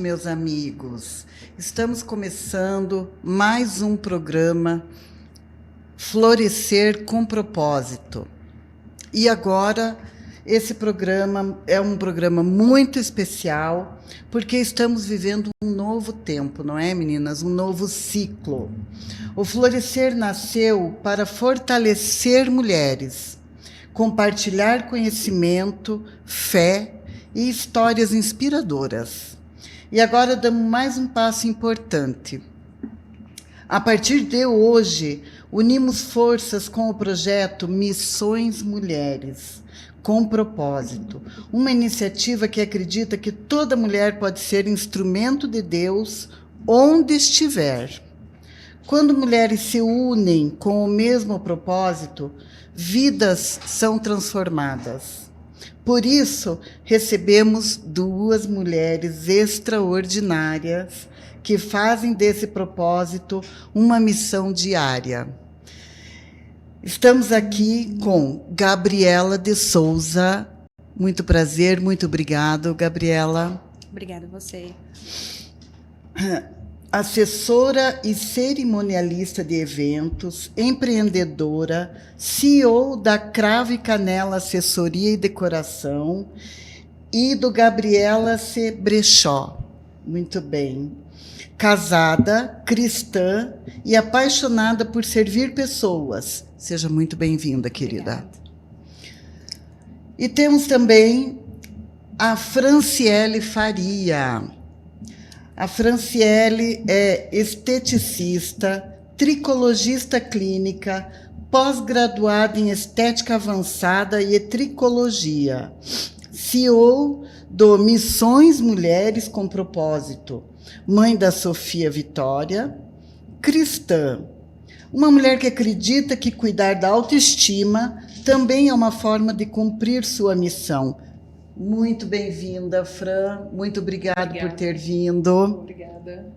meus amigos. Estamos começando mais um programa Florescer com Propósito. E agora, esse programa é um programa muito especial, porque estamos vivendo um novo tempo, não é, meninas? Um novo ciclo. O Florescer nasceu para fortalecer mulheres, compartilhar conhecimento, fé e histórias inspiradoras. E agora damos mais um passo importante. A partir de hoje, unimos forças com o projeto Missões Mulheres, com propósito. Uma iniciativa que acredita que toda mulher pode ser instrumento de Deus onde estiver. Quando mulheres se unem com o mesmo propósito, vidas são transformadas. Por isso, recebemos duas mulheres extraordinárias que fazem desse propósito uma missão diária. Estamos aqui com Gabriela de Souza. Muito prazer, muito obrigado, Gabriela. Obrigada a você. Assessora e cerimonialista de eventos, empreendedora, CEO da Cravo e Canela Assessoria e Decoração e do Gabriela C. Brechó. Muito bem. Casada, cristã e apaixonada por servir pessoas. Seja muito bem-vinda, querida. Obrigada. E temos também a Franciele Faria. A Franciele é esteticista, tricologista clínica, pós-graduada em estética avançada e tricologia, CEO do Missões Mulheres com Propósito, mãe da Sofia Vitória, cristã, uma mulher que acredita que cuidar da autoestima também é uma forma de cumprir sua missão. Muito bem-vinda, Fran. Muito obrigada por ter vindo. Obrigada.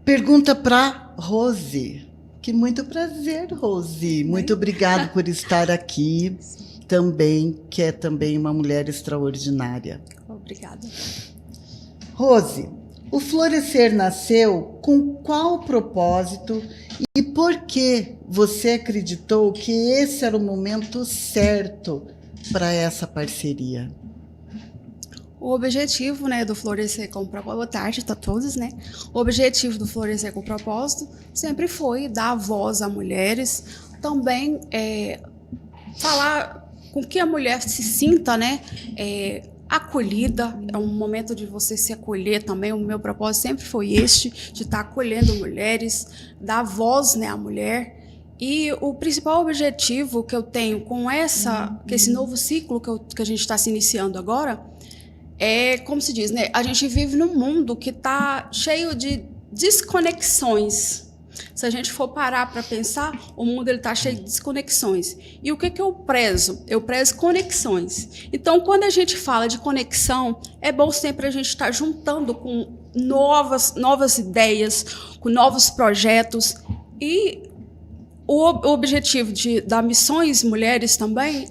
Pergunta para Rose. Que muito prazer, Rose. Muito obrigada por estar aqui também, que é também uma mulher extraordinária. Obrigada. Rose, o Florescer nasceu com qual propósito e por que você acreditou que esse era o momento certo para essa parceria? O objetivo, do Florescer com Propósito, boa tarde a todos, O objetivo do Florescer com Propósito sempre foi dar voz a mulheres, também falar com que a mulher se sinta, acolhida. É um momento de você se acolher também. O meu propósito sempre foi este, de estar acolhendo mulheres, dar voz, à mulher. E o principal objetivo que eu tenho com esse novo ciclo que a gente está se iniciando agora é, como se diz, a gente vive num mundo que está cheio de desconexões. Se a gente for parar para pensar, o mundo está cheio de desconexões. E o que eu prezo? Eu prezo conexões. Então, quando a gente fala de conexão, é bom sempre a gente estar juntando com novas ideias, com novos projetos. E o objetivo da Missões Mulheres também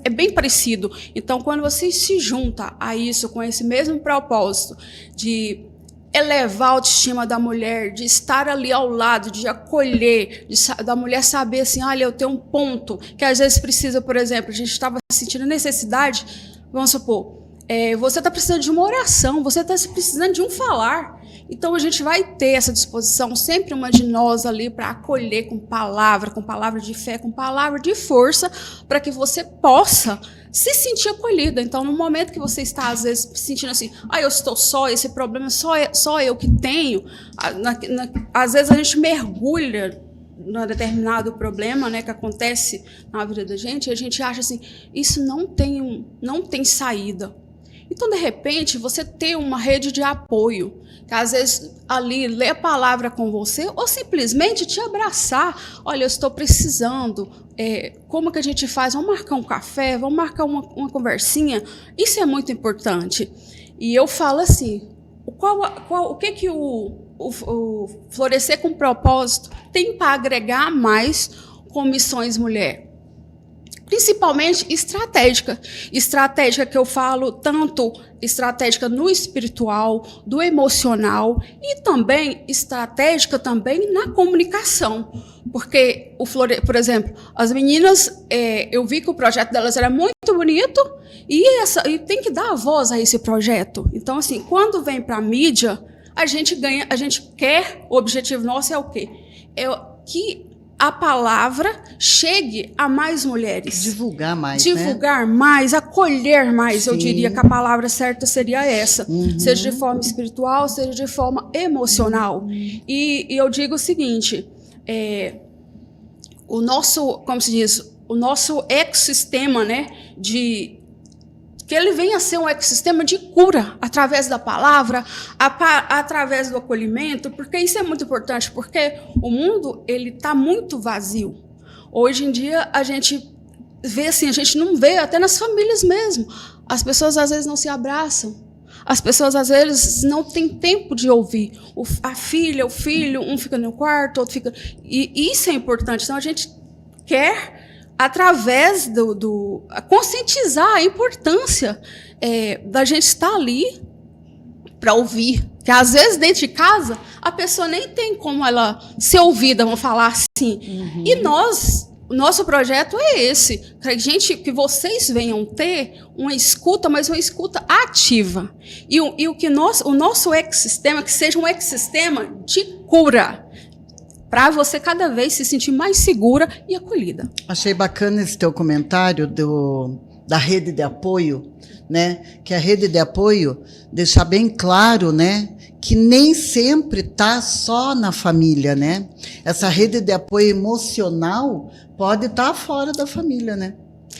é bem parecido. Então, quando você se junta a isso, com esse mesmo propósito de elevar a autoestima da mulher, de estar ali ao lado, de acolher, da mulher saber assim, olha, eu tenho um ponto que às vezes precisa, por exemplo, a gente estava sentindo necessidade, vamos supor, você está precisando de uma oração, você está precisando de um falar. Então, a gente vai ter essa disposição, sempre uma de nós ali, para acolher com palavra de fé, com palavra de força, para que você possa se sentir acolhida. Então, no momento que você está, às vezes, sentindo assim, eu estou só, esse problema só eu que tenho, às vezes a gente mergulha num determinado problema, que acontece na vida da gente, e a gente acha assim, isso não tem saída. Então, de repente, você ter uma rede de apoio, que às vezes ali lê a palavra com você, ou simplesmente te abraçar. Olha, eu estou precisando, como que a gente faz? Vamos marcar um café, vamos marcar uma conversinha. Isso é muito importante. E eu falo assim, o que o Florescer com Propósito tem para agregar mais com Missões Mulher? principalmente estratégica. Estratégica que eu falo tanto estratégica no espiritual, do emocional e também estratégica também na comunicação. Porque, por exemplo, as meninas, eu vi que o projeto delas era muito bonito e tem que dar a voz a esse projeto. Então, assim, quando vem para a mídia, a gente quer, o objetivo nosso é o quê? É que a palavra chegue a mais mulheres. Divulgar mais, Divulgar mais, acolher mais. Sim. Eu diria que a palavra certa seria essa. Seja de forma espiritual, seja de forma emocional. E eu digo o seguinte, o nosso, como se diz, o nosso ecossistema, né, que ele venha a ser um ecossistema de cura, através da palavra, através do acolhimento, porque isso é muito importante, porque o mundo está muito vazio. Hoje em dia, a gente vê assim, a gente não vê, até nas famílias mesmo. As pessoas, às vezes, não se abraçam. As pessoas, às vezes, não têm tempo de ouvir. A filha, o filho, um fica no quarto, outro fica... E isso é importante. Então, a gente quer... através conscientizar a importância da gente estar ali para ouvir. Porque, às vezes, dentro de casa, a pessoa nem tem como ela ser ouvida, vamos falar assim. E o nosso projeto é esse. Que vocês venham ter uma escuta, mas uma escuta ativa. E o nosso ecossistema, que seja um ecossistema de cura, para você cada vez se sentir mais segura e acolhida. Achei bacana esse teu comentário da rede de apoio, né? Que a rede de apoio deixar bem claro, né? Que nem sempre está só na família, né? Essa rede de apoio emocional pode estar fora da família, né?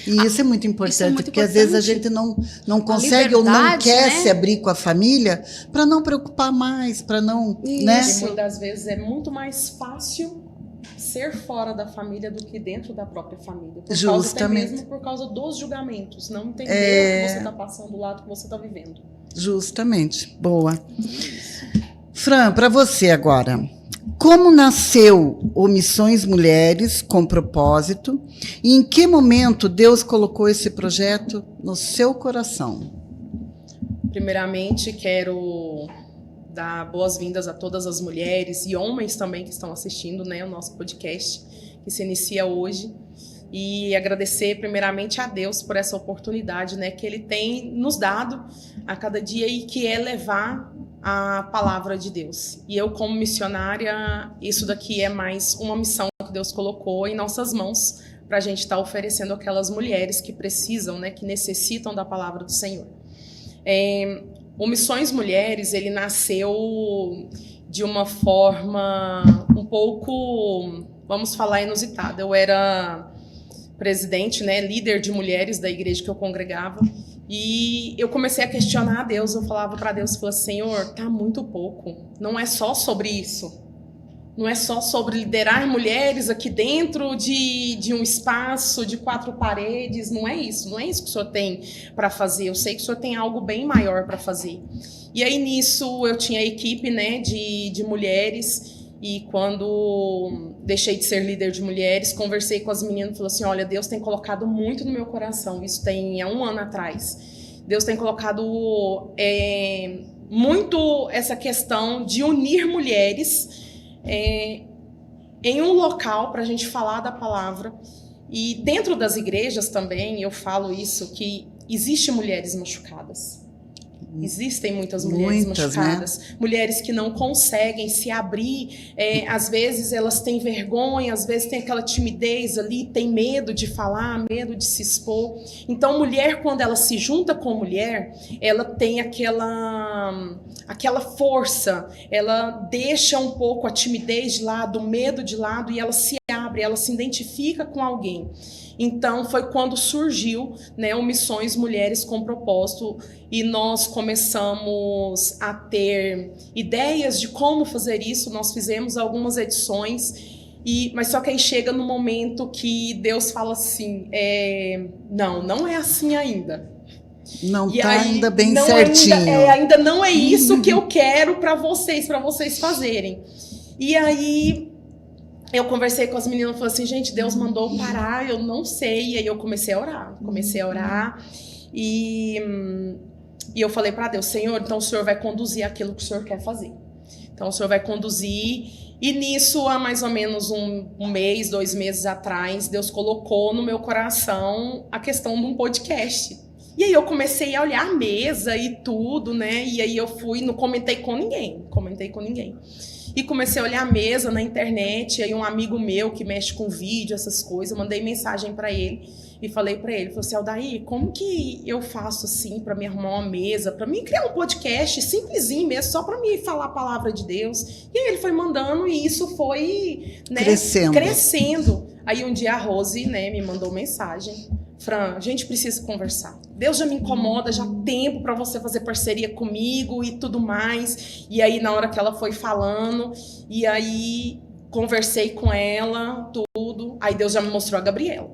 E isso é muito importante, porque às vezes a gente não consegue ou não quer, né, se abrir com a família para não preocupar mais, para não... Né? E muitas vezes é muito mais fácil ser fora da família do que dentro da própria família. Justamente. Mesmo por causa dos julgamentos, não entender o que você está passando, do lado que você está vivendo. Justamente. Boa. Fran, para você agora... Como nasceu o Missões Mulheres com Propósito e em que momento Deus colocou esse projeto no seu coração? Primeiramente, quero dar boas-vindas a todas as mulheres e homens também que estão assistindo, né, o nosso podcast que se inicia hoje. E agradecer primeiramente a Deus por essa oportunidade, né, que Ele tem nos dado a cada dia e que é levar a palavra de Deus. E eu, como missionária, isso daqui é mais uma missão que Deus colocou em nossas mãos para a gente estar oferecendo aquelas mulheres que precisam, né, que necessitam da palavra do Senhor. O Missões Mulheres, ele nasceu de uma forma um pouco, vamos falar, inusitada. Eu era presidente, né, líder de mulheres da igreja que eu congregava, e eu comecei a questionar a Deus. Eu falava para Deus, falava, Senhor, tá muito pouco, não é só sobre isso, não é só sobre liderar mulheres aqui dentro de um espaço de 4 paredes, não é isso que o Senhor tem para fazer. Eu sei que o Senhor tem algo bem maior para fazer. E aí nisso eu tinha a equipe, né, de mulheres. E quando deixei de ser líder de mulheres, conversei com as meninas e falei assim, olha, Deus tem colocado muito no meu coração, isso tem há 1 ano atrás. Deus tem colocado muito essa questão de unir mulheres em um local para a gente falar da palavra. E dentro das igrejas também, eu falo isso, que existem mulheres machucadas. Existem muitas mulheres machucadas, né? Mulheres que não conseguem se abrir, às vezes elas têm vergonha, às vezes tem aquela timidez ali, tem medo de falar, medo de se expor. Então, mulher, quando ela se junta com mulher, ela tem aquela força, ela deixa um pouco a timidez de lado, o medo de lado, e ela se abre, ela se identifica com alguém. Então, foi quando surgiu, né, o Missões Mulheres com Propósito, e nós começamos a ter ideias de como fazer isso. Nós fizemos algumas edições, mas só que aí chega no momento que Deus fala assim, não é assim ainda. Não está ainda bem certinho. Ainda não é isso que eu quero para vocês fazerem. E aí eu conversei com as meninas e falei assim, gente, Deus mandou parar, eu não sei. E aí eu comecei a orar. E eu falei para Deus, Senhor, então o Senhor vai conduzir aquilo que o Senhor quer fazer. Então o Senhor vai conduzir. E nisso, há mais ou menos um mês, 2 meses atrás, Deus colocou no meu coração a questão de um podcast. E aí eu comecei a olhar a mesa e tudo, né? E aí eu fui, não comentei com ninguém. E comecei a olhar a mesa na internet, e aí um amigo meu que mexe com vídeo, essas coisas, mandei mensagem para ele e falei para ele, falei assim, Aldair, como que eu faço assim para me arrumar uma mesa, para mim criar um podcast simplesinho mesmo, só para me falar a palavra de Deus. E aí ele foi mandando e isso foi, né, crescendo. Aí um dia a Rose, né, me mandou mensagem, Fran, a gente precisa conversar. Deus já me incomoda, já há tempo para você fazer parceria comigo e tudo mais. E aí na hora que ela foi falando, e aí conversei com ela, tudo. Aí Deus já me mostrou a Gabriela.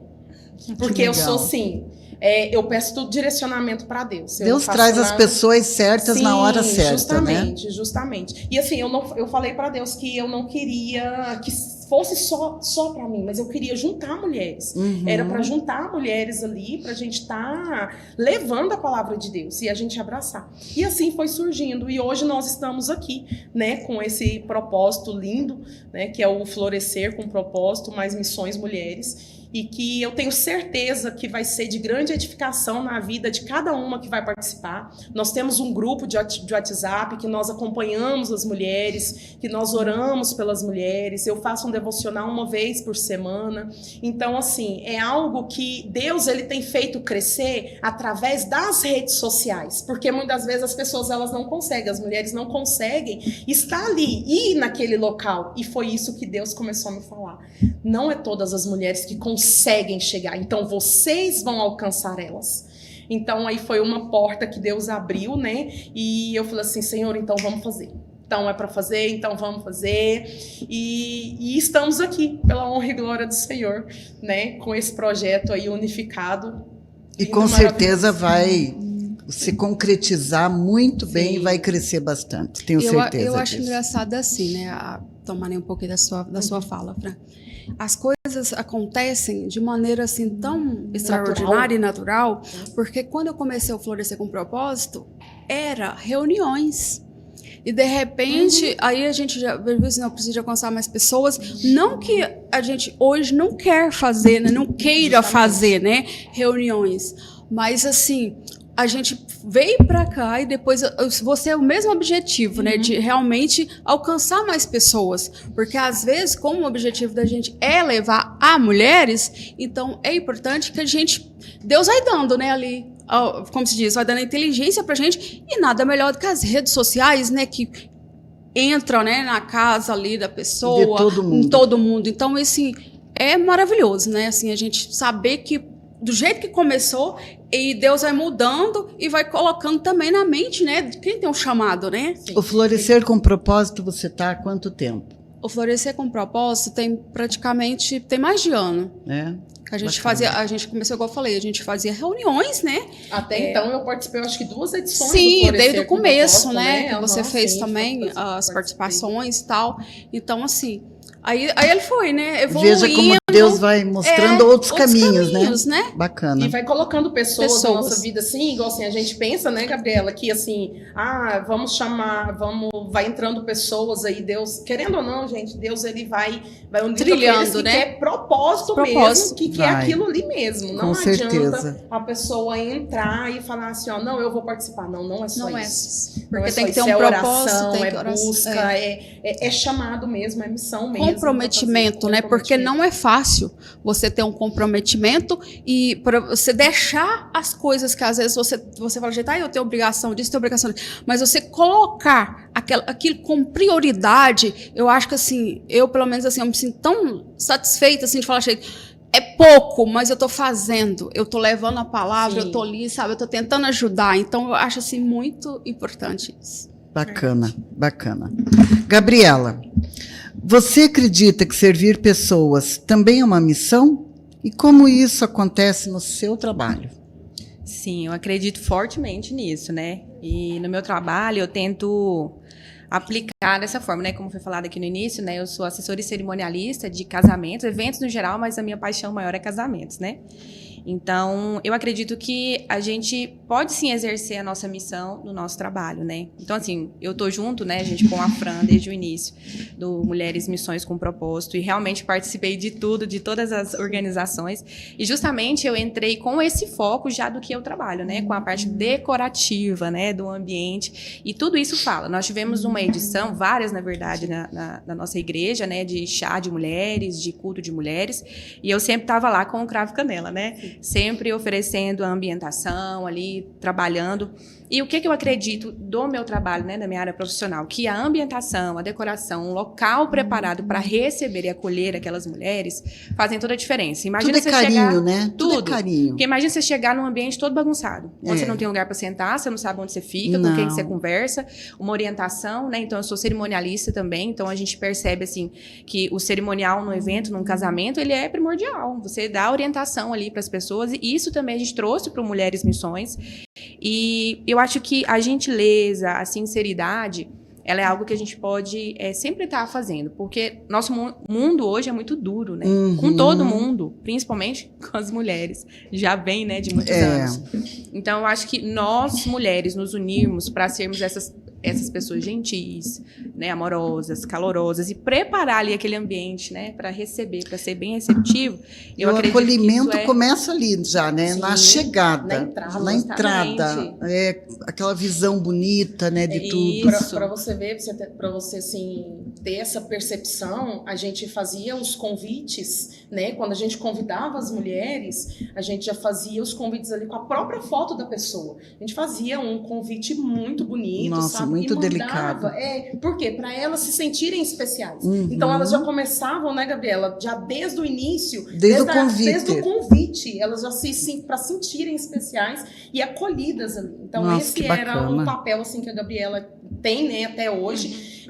Porque eu sou assim, eu peço tudo direcionamento para Deus. Deus traz as pessoas certas na hora certa, justamente. E assim, eu falei para Deus que eu não queria que fosse só para mim, mas eu queria juntar mulheres. Era para juntar mulheres ali, pra gente estar levando a palavra de Deus e a gente abraçar. E assim foi surgindo. E hoje nós estamos aqui, né, com esse propósito lindo, né, que é o Florescer com Propósito, mais Missões Mulheres. E que eu tenho certeza que vai ser de grande edificação na vida de cada uma que vai participar. Nós temos um grupo de WhatsApp que nós acompanhamos as mulheres, que nós oramos pelas mulheres. Eu faço um devocional 1 vez por semana. Então, assim, é algo que Deus ele tem feito crescer através das redes sociais. Porque muitas vezes as pessoas elas não conseguem, as mulheres não conseguem estar ali, ir naquele local. E foi isso que Deus começou a me falar. Não é todas as mulheres que conseguem chegar, então vocês vão alcançar elas. Então aí foi uma porta que Deus abriu, né? E eu falei assim, Senhor, então vamos fazer. Então é para fazer, então vamos fazer. E estamos aqui, pela honra e glória do Senhor, né? Com esse projeto aí unificado. E com certeza vai se concretizar muito bem. Sim. E vai crescer bastante, tenho certeza Eu acho disso. Engraçado assim, né? Tomar um pouquinho da sua fala, Fran. As coisas acontecem de maneira assim tão extraordinária e natural, porque quando eu comecei a Florescer com Propósito, era reuniões. E de repente, aí a gente já viu assim, não precisa alcançar mais pessoas. Não que a gente hoje não quer fazer, né? Não queira fazer, né? Reuniões. Mas assim, a gente veio para cá e depois você é o mesmo objetivo, né, de realmente alcançar mais pessoas, porque às vezes como o objetivo da gente é levar a mulheres, então é importante que a gente, Deus vai dando, né, ali, como se diz, vai dando inteligência pra gente, e nada melhor do que as redes sociais, né, que entram, né, na casa ali da pessoa, em todo mundo. Então assim, é maravilhoso, né, assim, a gente saber que do jeito que começou, e Deus vai mudando e vai colocando também na mente, né? Quem tem um chamado, né? Sim. O Florescer com Propósito, você está há quanto tempo? O Florescer com Propósito tem mais de ano. A gente começou, igual eu falei, a gente fazia reuniões, né? Até então eu participei, acho que 2 edições. Sim, desde o começo, né? Que você fez também as participações e tal. Então, assim, aí ele foi, né? Evoluindo. Veja como Deus vai mostrando outros caminhos, né? Bacana. E vai colocando pessoas na nossa vida, assim, igual assim, a gente pensa, né, Gabriela, que assim, vai entrando pessoas aí, Deus, querendo ou não, gente, Deus, ele vai trilhando, né? Que é propósito mesmo, que é aquilo ali mesmo. Não adianta a pessoa entrar e falar assim, ó, não, eu vou participar. Não é só isso. Porque tem que ter um propósito, busca, é chamado mesmo, é missão mesmo. Comprometimento, né? Porque não é fácil você ter um comprometimento e para você deixar as coisas que às vezes você fala, gente, eu tenho obrigação disso, tenho obrigação disso, mas você colocar aquilo com prioridade, eu acho que assim, eu pelo menos assim, eu me sinto tão satisfeita assim de falar, gente, é pouco, mas eu tô fazendo, eu tô levando a palavra, eu tô ali, sabe, eu tô tentando ajudar, então eu acho assim muito importante isso. Bacana. Gabriela, você acredita que servir pessoas também é uma missão? E como isso acontece no seu trabalho? Sim, eu acredito fortemente nisso, né? E no meu trabalho eu tento aplicar dessa forma, né? Como foi falado aqui no início, né? Eu sou assessora e cerimonialista de casamentos, eventos no geral, mas a minha paixão maior é casamentos, né? Então, eu acredito que a gente pode sim exercer a nossa missão no nosso trabalho, né? Então, assim, eu tô junto, né, gente, com a Fran desde o início do Mulheres Missões com Propósito e realmente participei de tudo, de todas as organizações. E justamente eu entrei com esse foco já do que eu trabalho, né? Com a parte decorativa, né, do ambiente. E tudo isso fala. Nós tivemos uma edição, várias, na verdade, na nossa igreja, né, de chá de mulheres, de culto de mulheres. E eu sempre estava lá com o cravo e canela, né? Sempre oferecendo a ambientação ali, trabalhando. E o que eu acredito do meu trabalho, né, da minha área profissional? Que a ambientação, a decoração, um local preparado para receber e acolher aquelas mulheres fazem toda a diferença. Imagina tudo é carinho, chegar, né? Tudo é carinho. Porque imagina você chegar num ambiente todo bagunçado, onde você não tem lugar para sentar, você não sabe onde você fica, com quem que você conversa, uma orientação, né? Então, eu sou cerimonialista também, então a gente percebe, assim, que o cerimonial no evento, num casamento, ele é primordial. Você dá orientação ali para as pessoas, e isso também a gente trouxe para o Mulheres Missões. E eu acho que a gentileza, a sinceridade, ela é algo que a gente pode sempre estar fazendo, porque nosso mundo hoje é muito duro, né? Com todo mundo, principalmente com as mulheres. Já vem, né, de muitos anos. Então, eu acho que nós, mulheres, nos unirmos para sermos essas pessoas gentis, né, amorosas, calorosas, e preparar ali aquele ambiente, né, para receber, para ser bem receptivo. O acolhimento começa ali já, né, na chegada, na entrada, aquela visão bonita, né, de tudo. Para você ver, para você assim ter essa percepção, a gente fazia os convites, né, quando a gente convidava as mulheres, a gente já fazia os convites ali com a própria foto da pessoa. A gente fazia um convite muito bonito, nossa, sabe? muito mandava, delicado. Por quê? Para elas se sentirem especiais. Então, elas já começavam, né, Gabriela? Já desde o início. Desde o convite. Elas já para sentirem especiais e acolhidas ali. Então, nossa, esse era o papel, assim, que a Gabriela tem, né, até hoje,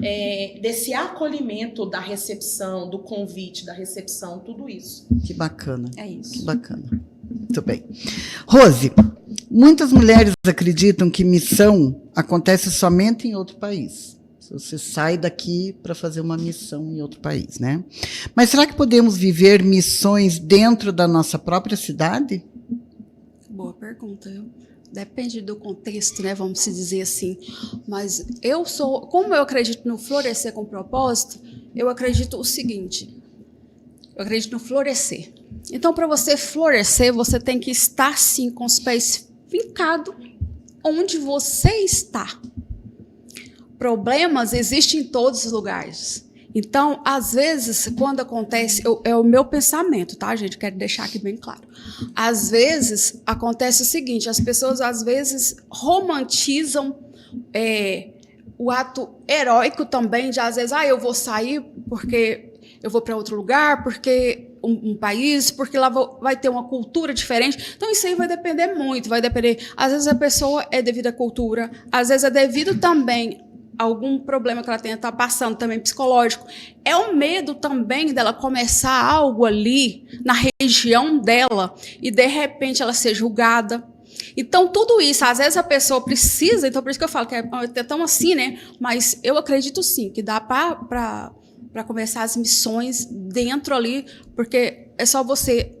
desse acolhimento da recepção, do convite, da recepção, tudo isso. Que bacana. É isso. Que bacana. Muito bem. Rose, muitas mulheres acreditam que missão acontece somente em outro país. Você sai daqui para fazer uma missão em outro país, né? Mas será que podemos viver missões dentro da nossa própria cidade? Boa pergunta. Depende do contexto, né? Vamos se dizer assim. Mas como eu acredito no florescer com propósito, eu acredito o seguinte. Eu acredito no florescer. Então, para você florescer, você tem que estar, sim, com os pés fincados onde você está. Problemas existem em todos os lugares. Então, às vezes, quando acontece... é o meu pensamento, tá, gente? Quero deixar aqui bem claro. Às vezes, acontece o seguinte, as pessoas, às vezes, romantizam o ato heróico também, de, às vezes, eu vou sair porque eu vou para outro lugar, porque um país, porque lá vai ter uma cultura diferente. Então, isso aí vai depender muito, vai depender... Às vezes, a pessoa é devido à cultura, às vezes é devido também a algum problema que ela tenha tá passando, também psicológico. É o medo também dela começar algo ali, na região dela, e, de repente, ela ser julgada. Então, tudo isso, às vezes a pessoa precisa, então por isso que eu falo que é tão assim, né? Mas eu acredito sim, que dá para começar as missões dentro ali, porque é só você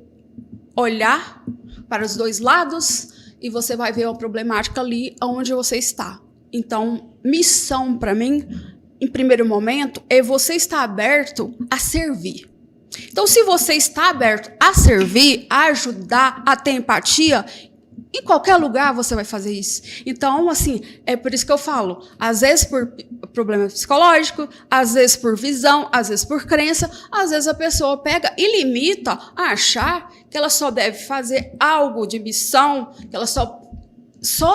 olhar para os dois lados e você vai ver uma problemática ali onde você está. Então, missão para mim, em primeiro momento, é você estar aberto a servir. Então, se você está aberto a servir, a ajudar, a ter empatia, em qualquer lugar você vai fazer isso. Então, assim, é por isso que eu falo, às vezes por problema psicológico, às vezes por visão, às vezes por crença, às vezes a pessoa pega e limita a achar que ela só deve fazer algo de missão, que ela só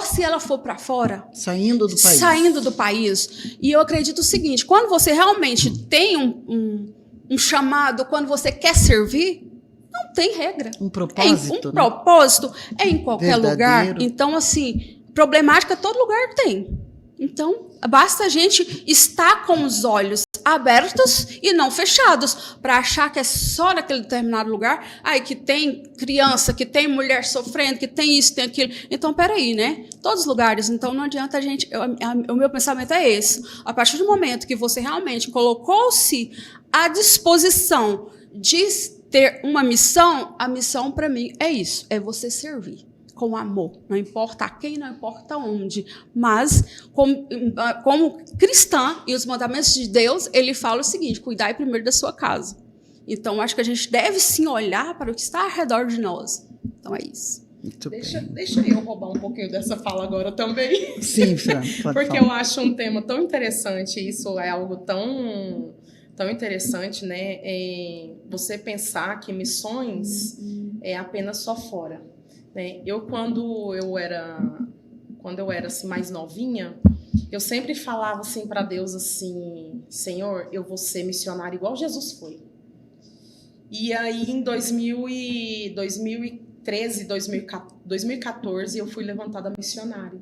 se ela for para fora. Saindo do país. Saindo do país. E eu acredito o seguinte, quando você realmente tem um chamado, quando você quer servir, não tem regra. Um propósito. Propósito é em qualquer verdadeiro lugar. Então, assim, problemática todo lugar tem. Então, basta a gente estar com os olhos abertos e não fechados, para achar que é só naquele determinado lugar, aí que tem criança, que tem mulher sofrendo, que tem isso, tem aquilo. Então, peraí, né? Todos os lugares. Então, não adianta a gente... O meu pensamento é esse. A partir do momento que você realmente colocou-se à disposição de ter uma missão, a missão, para mim, é isso. É você servir com amor. Não importa a quem, não importa onde. Mas, como cristã, e os mandamentos de Deus, ele fala o seguinte: cuidai primeiro da sua casa. Então, acho que a gente deve, sim, olhar para o que está ao redor de nós. Então, é isso. Deixa eu roubar um pouquinho dessa fala agora também. Sim, Fran, pode Porque falar. eu acho um tema tão interessante, isso é algo tão interessante, né? Você pensar que missões é apenas só fora. Né? Quando eu era assim, mais novinha, eu sempre falava assim para Deus assim: Senhor, eu vou ser missionária igual Jesus foi. E aí em 2013, 2014 eu fui levantada missionária.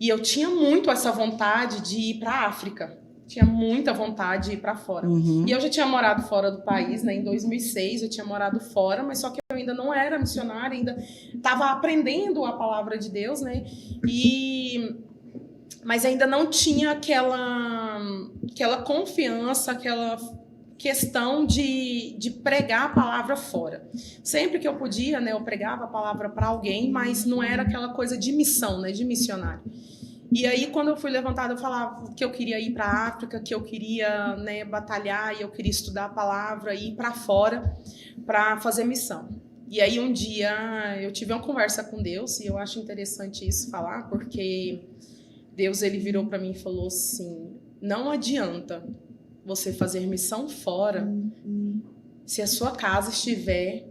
E eu tinha muito essa vontade de ir para a África. Tinha muita vontade de ir para fora. E eu já tinha morado fora do país, né? Em 2006 eu tinha morado fora, mas só que eu ainda não era missionária, ainda estava aprendendo a palavra de Deus, né? Mas ainda não tinha aquela confiança, aquela questão de pregar a palavra fora. Sempre que eu podia, né? Eu pregava a palavra para alguém, mas não era aquela coisa de missão, né? De missionário. E aí, quando eu fui levantada, eu falava que eu queria ir para a África, que eu queria, né, batalhar, e eu queria estudar a palavra, e ir para fora para fazer missão. E aí, um dia, eu tive uma conversa com Deus, e eu acho interessante isso falar, porque Deus, ele virou para mim e falou assim: não adianta você fazer missão fora se a sua casa estiver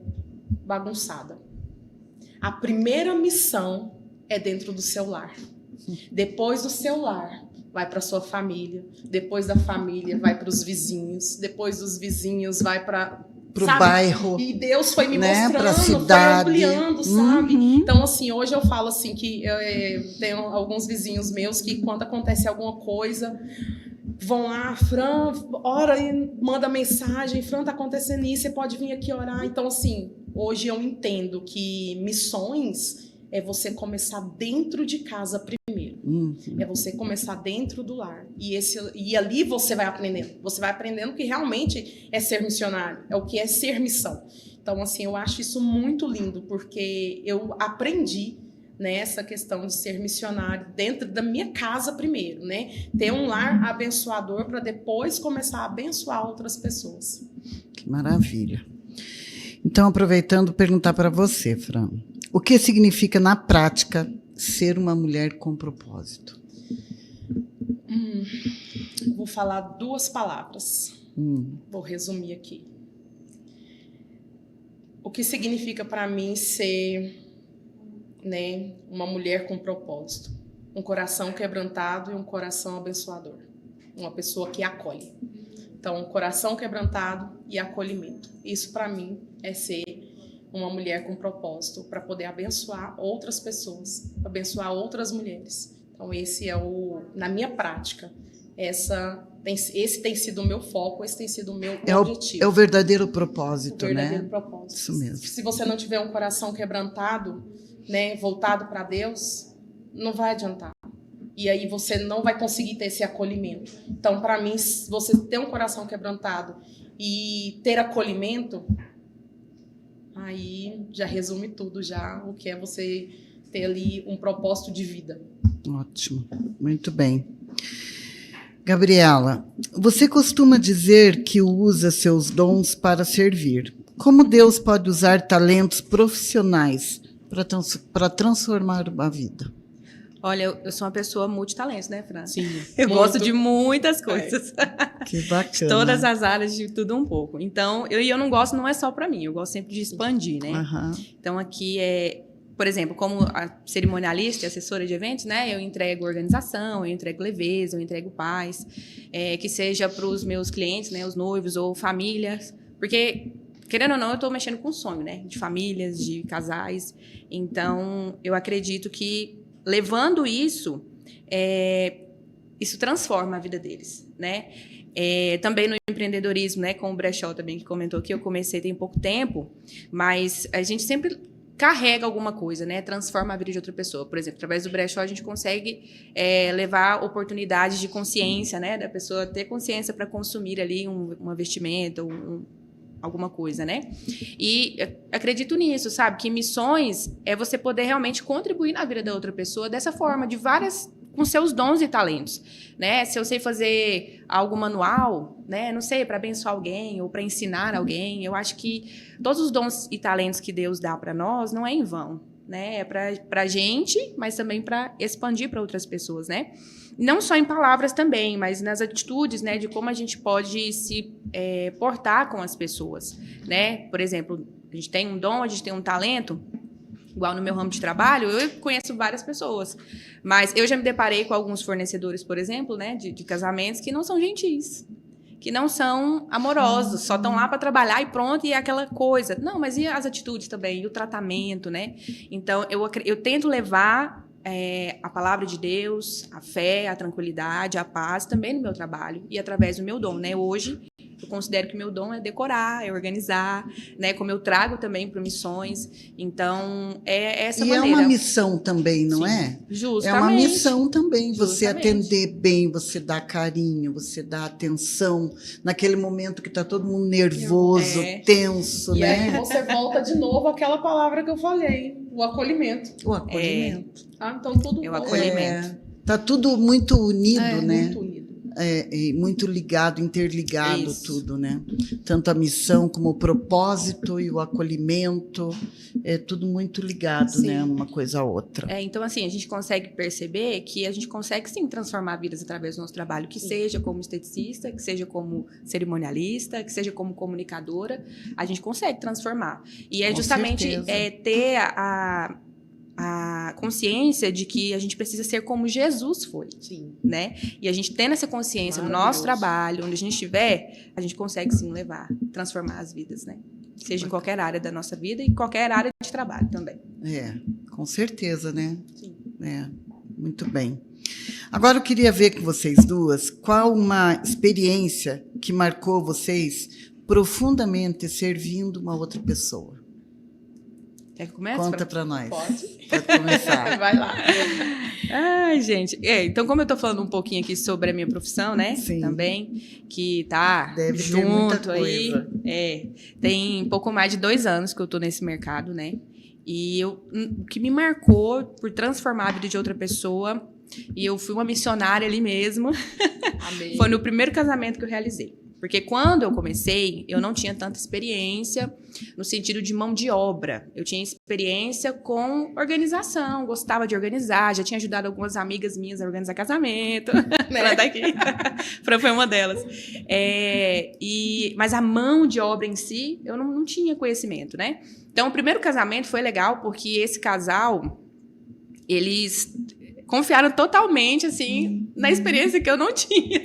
bagunçada. A primeira missão é dentro do seu lar. Depois do seu lar, vai para sua família. Depois da família, vai para os vizinhos. Depois dos vizinhos, vai para o bairro. E Deus foi me né? mostrando, pra cidade. foi ampliando, sabe? Então, assim, hoje eu falo assim que eu tenho alguns vizinhos meus que, quando acontece alguma coisa, vão lá: Fran, ora e manda mensagem: Fran, tá acontecendo isso, você pode vir aqui orar. Então, assim, hoje eu entendo que missões é você começar dentro de casa primeiro. É você começar dentro do lar. E ali você vai aprendendo. Você vai aprendendo que realmente é ser missionário. É o que é ser missão. Então, assim, eu acho isso muito lindo, porque eu aprendi nessa questão de ser missionário dentro da minha casa primeiro, né? Ter um lar abençoador para depois começar a abençoar outras pessoas. Que maravilha. Então, aproveitando, perguntar para você, Fran, o que significa na prática ser uma mulher com propósito? Vou falar 2 palavras. Vou resumir aqui. O que significa para mim ser, né, uma mulher com propósito? Um coração quebrantado e um coração abençoador. Uma pessoa que acolhe. Então, um coração quebrantado e acolhimento. Isso, para mim, é ser uma mulher com propósito, para poder abençoar outras pessoas, abençoar outras mulheres. Então, esse é na minha prática, esse tem sido o meu foco, esse tem sido o meu objetivo. É o verdadeiro propósito, né? O verdadeiro né? propósito. Isso mesmo. Se você não tiver um coração quebrantado, né, voltado para Deus, não vai adiantar. E aí você não vai conseguir ter esse acolhimento. Então, para mim, você ter um coração quebrantado e ter acolhimento, aí já resume tudo, já o que é você ter ali um propósito de vida. Ótimo, muito bem. Gabriela, você costuma dizer que usa seus dons para servir. Como Deus pode usar talentos profissionais para transformar uma vida? Olha, eu sou uma pessoa multitalentos, né, Fran? Sim. Eu gosto de muitas coisas. Que bacana. Todas as áreas, de tudo um pouco. Então, eu não gosto, não é só para mim, eu gosto sempre de expandir, né? Então, aqui por exemplo, como a cerimonialista e assessora de eventos, né? Eu entrego organização, eu entrego leveza, eu entrego paz, que seja para os meus clientes, né? Os noivos ou famílias, porque, querendo ou não, eu estou mexendo com o sonho, né? De famílias, de casais. Então, eu acredito que, levando isso, isso transforma a vida deles, né? Também no empreendedorismo, né? Com o brechó também, que comentou que eu comecei tem pouco tempo, mas a gente sempre carrega alguma coisa, né? Transforma a vida de outra pessoa. Por exemplo, através do brechó a gente consegue levar oportunidades de consciência, né? Da pessoa ter consciência para consumir ali uma vestimenta, alguma coisa, né? E acredito nisso, sabe? Que missões é você poder realmente contribuir na vida da outra pessoa dessa forma, com seus dons e talentos, né? Se eu sei fazer algo manual, né? Não sei, para abençoar alguém ou para ensinar alguém, eu acho que todos os dons e talentos que Deus dá para nós não é em vão, né? É para a gente, mas também para expandir para outras pessoas, né? Não só em palavras também, mas nas atitudes, né? De como a gente pode se portar com as pessoas, né? Por exemplo, a gente tem um dom, a gente tem um talento. Igual no meu ramo de trabalho, eu conheço várias pessoas. Mas eu já me deparei com alguns fornecedores, por exemplo, né, de casamentos, que não são gentis, que não são amorosos, só estão lá para trabalhar e pronto, e é aquela coisa. Não, mas e as atitudes também, e o tratamento, né? Então, eu tento levar a palavra de Deus, a fé, a tranquilidade, a paz também no meu trabalho, e através do meu dom, né? Hoje, eu considero que o meu dom é decorar, é organizar, né? Como eu trago também para missões. Então, é essa maneira. E é uma missão também, não é? Justamente. É uma missão também, você Justamente. atender bem, você dar carinho, você dar atenção naquele momento que está todo mundo nervoso, tenso, E né? aí você volta de novo àquela palavra que eu falei, o acolhimento. O acolhimento. Então tudo É o acolhimento. Tá tudo muito unido, né? Muito unido. E muito ligado, interligado Isso. tudo, né? Tanto a missão como o propósito e o acolhimento, é tudo muito ligado, Sim. né? Uma coisa a outra. Então, assim, a gente consegue perceber que a gente consegue, sim, transformar vidas através do nosso trabalho, que seja como esteticista, que seja como cerimonialista, que seja como comunicadora, a gente consegue transformar. E é Com justamente certeza. ter a consciência de que a gente precisa ser como Jesus foi, Sim. né? E a gente tendo essa consciência no nosso trabalho, onde a gente estiver, a gente consegue, sim, transformar as vidas, né? Seja em qualquer área da nossa vida e qualquer área de trabalho também. Com certeza, né? Sim. Muito bem. Agora eu queria ver com vocês duas qual uma experiência que marcou vocês profundamente servindo uma outra pessoa. Quer que comece? Conta para nós. Pode? Pode começar. Vai lá. Ai, gente. Então, como eu tô falando um pouquinho aqui sobre a minha profissão, né? Sim. Também, que tá Deve ter muita junto aí. coisa. Tem pouco mais de 2 anos que eu tô nesse mercado, né? E o que me marcou por transformar a vida de outra pessoa, e eu fui uma missionária ali mesmo, Amei. foi no primeiro casamento que eu realizei. Porque quando eu comecei, eu não tinha tanta experiência no sentido de mão de obra. Eu tinha experiência com organização, gostava de organizar, já tinha ajudado algumas amigas minhas a organizar casamento. Ela tá aqui. Foi uma delas. Mas a mão de obra em si, eu não tinha conhecimento, né? Então, o primeiro casamento foi legal porque esse casal, eles confiaram totalmente, assim, na experiência que eu não tinha.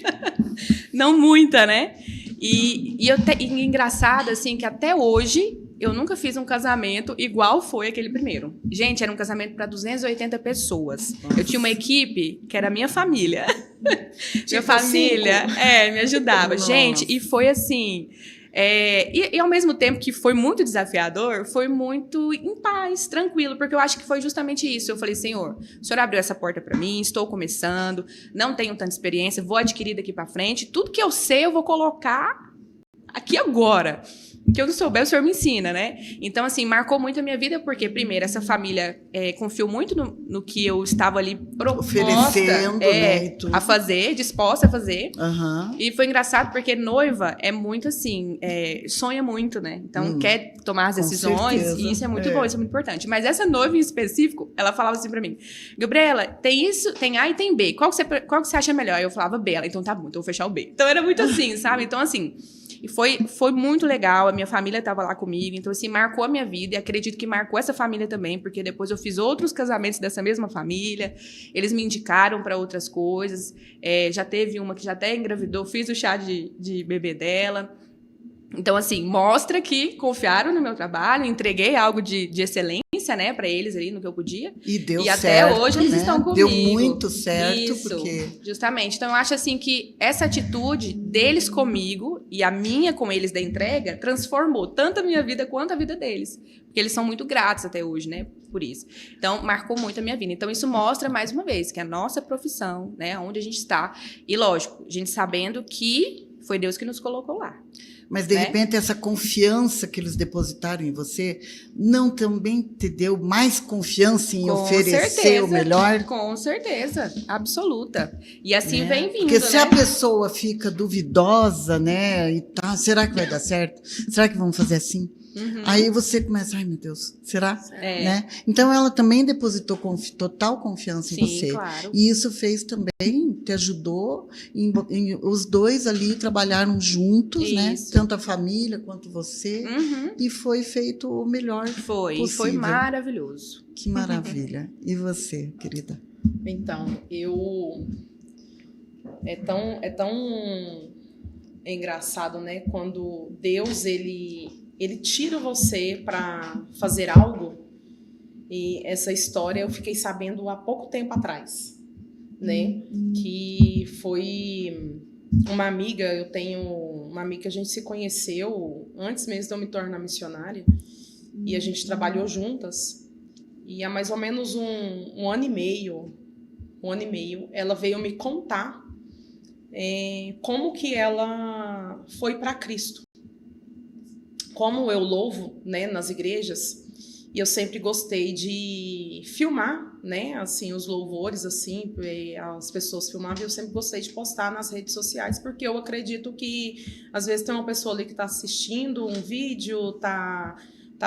Não muita, né? E engraçado, assim, que até hoje eu nunca fiz um casamento igual foi aquele primeiro. Gente, era um casamento para 280 pessoas. Eu tinha uma equipe que era a minha família. Minha família, me ajudava. Nossa. Gente, e foi assim... E ao mesmo tempo que foi muito desafiador, foi muito em paz, tranquilo, porque eu acho que foi justamente isso. Eu falei, Senhor, o Senhor abriu essa porta para mim, estou começando, não tenho tanta experiência, vou adquirir daqui para frente, tudo que eu sei eu vou colocar aqui agora. O que eu não souber, o Senhor me ensina, né? Então, assim, marcou muito a minha vida, porque, primeiro, essa família confiou muito no que eu estava ali oferecendo, né, e tudo. a fazer, disposta a fazer. Uhum. E foi engraçado porque noiva é muito assim, sonha muito, né? Então quer tomar as decisões e isso é muito bom, isso é muito importante. Mas essa noiva em específico, ela falava assim pra mim, Gabriela, tem isso, tem A e tem B, qual que você acha melhor? Eu falava B, ela, então tá bom, então eu vou fechar o B. Então era muito assim, sabe? Então assim, e foi muito legal, a minha família estava lá comigo, então assim, marcou a minha vida e acredito que marcou essa família também, porque depois eu fiz outros casamentos dessa mesma família, eles me indicaram para outras coisas, já teve uma que já até engravidou, fiz o chá de bebê dela, Então, assim, mostra que confiaram no meu trabalho, entreguei algo de excelência, né, para eles ali no que eu podia. E deu certo. E certo, até hoje eles estão comigo. Deu muito certo. Isso, porque... justamente. Então, eu acho, assim, que essa atitude deles comigo e a minha com eles da entrega transformou tanto a minha vida quanto a vida deles. Porque eles são muito gratos até hoje, né, por isso. Então, marcou muito a minha vida. Então, isso mostra, mais uma vez, que a nossa profissão, né, onde a gente está, e lógico, a gente sabendo que foi Deus que nos colocou lá. Mas, de repente, essa confiança que eles depositaram em você não também te deu mais confiança em oferecer o melhor? Com certeza, absoluta. E assim vem vindo, porque se né? a pessoa fica duvidosa, né, e tá, será que vai dar certo? Será que vamos fazer assim? Aí você começa, ai meu Deus, será? Né? Então ela também depositou total confiança em você. Claro. E isso fez também, te ajudou, os dois ali trabalharam juntos, né? Tanto a família quanto você. E foi feito o melhor possível. Foi maravilhoso. Que maravilha. E você, querida? Então, é tão engraçado, né? Quando Deus, ele tira você para fazer algo. E essa história eu fiquei sabendo há pouco tempo atrás, né? Que foi uma amiga, eu tenho uma amiga que a gente se conheceu antes mesmo de eu me tornar missionária. E a gente trabalhou juntas. E há mais ou menos um ano e meio, ela veio me contar como que ela foi para Cristo. Como eu louvo, né, nas igrejas, e eu sempre gostei de filmar, né, assim, os louvores, assim, as pessoas filmavam, e eu sempre gostei de postar nas redes sociais, porque eu acredito que, às vezes, tem uma pessoa ali que está assistindo um vídeo, tá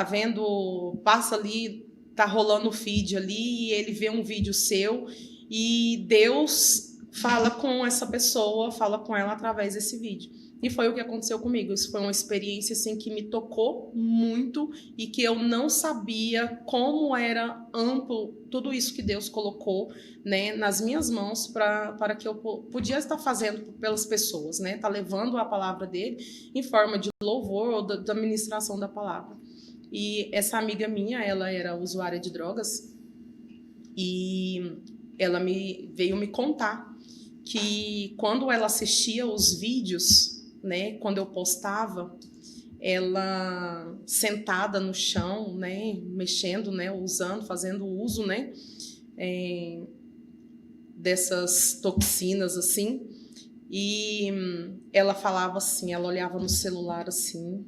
vendo, passa ali, tá rolando o feed ali, e ele vê um vídeo seu, e Deus fala com essa pessoa, fala com ela através desse vídeo. E foi o que aconteceu comigo. Isso foi uma experiência assim, que me tocou muito e que eu não sabia como era amplo tudo isso que Deus colocou, né, nas minhas mãos para que eu podia estar fazendo pelas pessoas, né, tá levando a palavra dele em forma de louvor ou da ministração da palavra. E essa amiga minha, ela era usuária de drogas e ela veio me contar que quando ela assistia os vídeos, né, quando eu postava, ela sentada no chão, né, mexendo, né, fazendo uso, né, dessas toxinas, assim, e ela falava assim, ela olhava no celular assim,